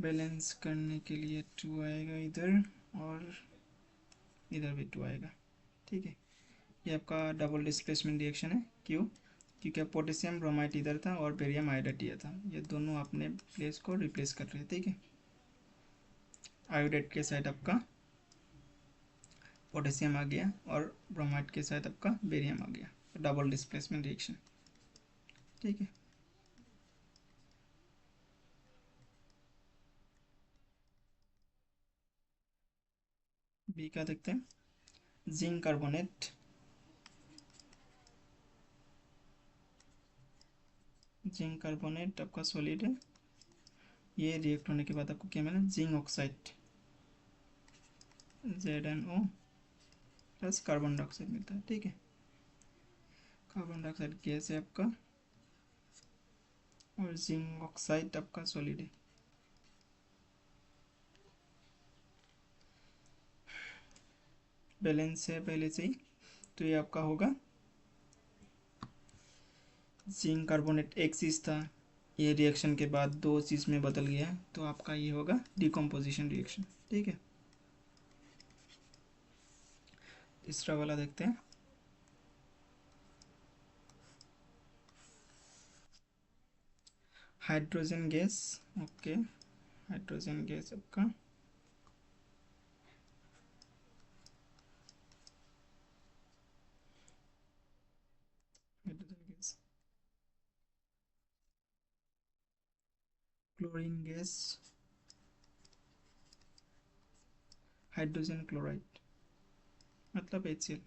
बैलेंस करने के लिए 2 आएगा इधर, और इधर भी 2 आएगा। ठीक है, ये आपका डबल डिस्प्लेसमेंट रिएक्शन है। क्यों? क्योंकि पोटेशियम ब्रोमाइड इधर था और बेरियम आयोडाइड इधर था, ये दोनों अपने प्लेस को रिप्लेस कर रहे हैं। ठीक है, आयोडाइड के साइड आपका पोटेशियम आ गया और ब्रोमाइड के साइड आपका बेरियम आ गया, डबल डिस्प्लेसमेंट रिएक्शन। ठीक है, बी का देखते हैं। जिंक कार्बोनेट, जिंक कार्बोनेट आपका सॉलिड है। ये रिएक्ट होने के बाद आपको क्या मिला? Zinc oxide, ZnO plus carbon dioxide मिलता है। ठीक है, कार्बन डाइऑक्साइड गैस है आपका और जिंक ऑक्साइड आपका सॉलिड है। बैलेंस है पहले से ही, तो ये आपका होगा जिंक कार्बोनेट एक चीज़ था, ये रिएक्शन के बाद 2 चीज़ में बदल गया है, तो आपका ये होगा डिकम्पोजिशन रिएक्शन। ठीक है, तीसरा वाला देखते हैं। Hydrogen gas, okay, hydrogen gas आपका hydrogen gas, chlorine gas, hydrogen chloride मतलब HCl।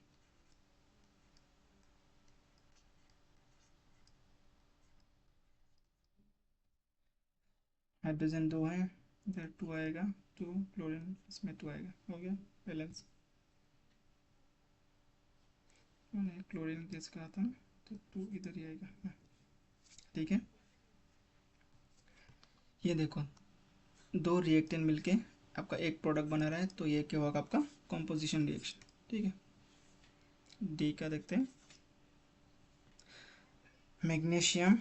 हाइड्रोजन 2 है, इधर 2 आएगा, 2 क्लोरीन इसमें 2 आएगा, हो गया बैलेंस। मैंने क्लोरीन गैस कहा था तो 2 इधर ही आएगा। हाँ, ठीक है, ये देखो दो रिएक्टेंट मिलके आपका एक प्रोडक्ट बना रहा है, तो ये क्या होगा? आपका कॉम्पोजिशन रिएक्शन। ठीक है, डी का देखते हैं। मैग्नीशियम,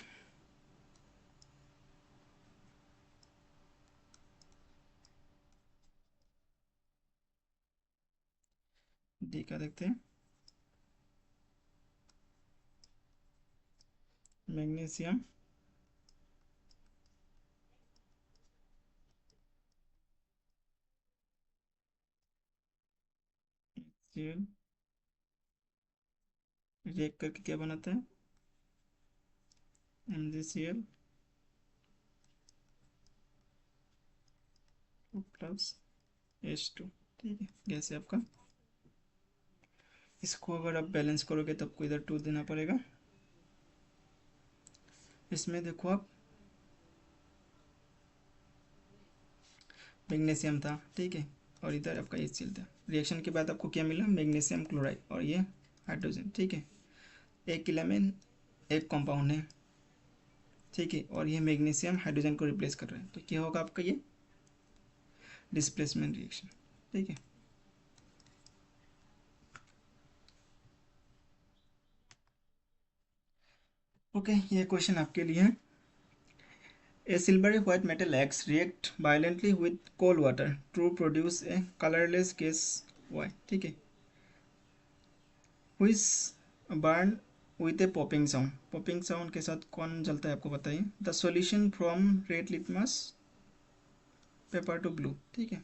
डी का देखते हैं। मैग्नीशियम, Cl रिएक्ट करके क्या बनाता है? MgCl plus H2। ठीक है, गैस है आपका। इसको अगर आप बैलेंस करोगे तो आपको इधर 2 देना पड़ेगा। इसमें देखो आप मैग्नीशियम था, ठीक है, और इधर आपका HCl था। रिएक्शन के बाद आपको क्या मिला? मैग्नीशियम क्लोराइड और ये हाइड्रोजन। ठीक है, एक इलेमेंट एक कंपाउंड है, ठीक है, और ये मैग्नीशियम हाइड्रोजन को रिप्लेस कर रहा है, तो क्या होगा आपका? ये डिस्प्लेसमेंट रिएक्शन। ठीक है, ओके, ये क्वेश्चन आपके लिए है। A silvery white metal X react violently with cold water to produce a colorless gas Y। ठीक है, which burn with a popping sound। popping sound के साथ कौन जलता है आपको बताइए? The solution from red litmus paper to blue। ठीक है,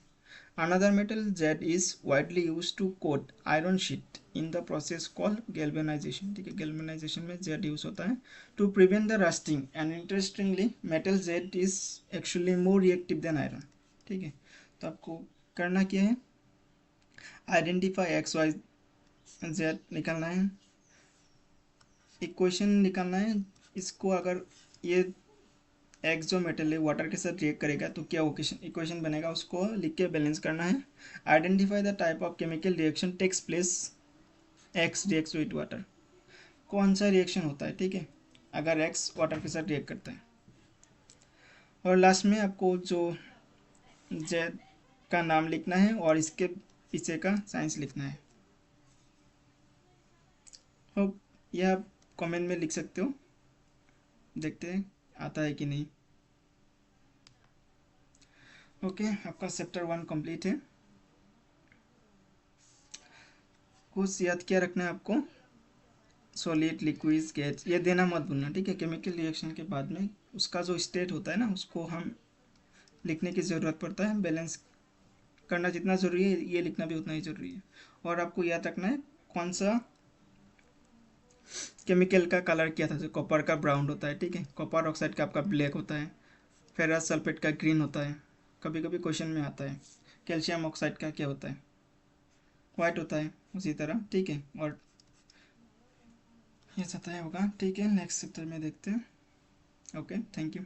another metal Z is widely used to coat iron sheet in the process called galvanization। ठीक है, galvanization में Z यूज होता है to prevent the rusting, and interestingly metal Z is actually more reactive than iron। ठीक है, तो आपको करना क्या है? आइडेंटिफाई एक्स वाई जेड निकालना है, इक्वेशन निकालना है। इसको अगर ये एक्स जो मेटल है वाटर के साथ रिएक्ट करेगा तो क्या इक्वेशन बनेगा, उसको लिख के बैलेंस करना है। Identify the type of chemical reaction takes place x reacts with water. कौन सा रिएक्शन होता है? ठीक है, अगर एक्स वाटर के साथ रिएक्ट करता है। और लास्ट में आपको जो जेड का नाम लिखना है और इसके पीछे का साइंस लिखना है। होप यह आप कमेंट में लिख सकते हो, देखते हैं आता है कि नहीं। ओके, आपका चैप्टर 1 कंप्लीट है। कुछ याद क्या रखना है आपको, सॉलिड, लिक्विड, गैस, ये देना मत भूलना, ठीक है। केमिकल रिएक्शन के बाद में उसका जो स्टेट होता है ना, उसको हम लिखने की ज़रूरत पड़ता है। बैलेंस करना जितना ज़रूरी है, ये लिखना भी उतना ही ज़रूरी है। और आपको याद रखना है कौन सा केमिकल का कलर क्या था। जो कॉपर का ब्राउन होता है, ठीक है। कॉपर ऑक्साइड का आपका ब्लैक होता है। फेरस सल्फेट का ग्रीन होता है, कभी कभी क्वेश्चन में आता है। कैल्शियम ऑक्साइड का क्या होता है, वाइट होता है उसी तरह, ठीक है। और ये सतह होगा, ठीक है। नेक्स्ट चैप्टर में देखते हैं। Okay, thank you.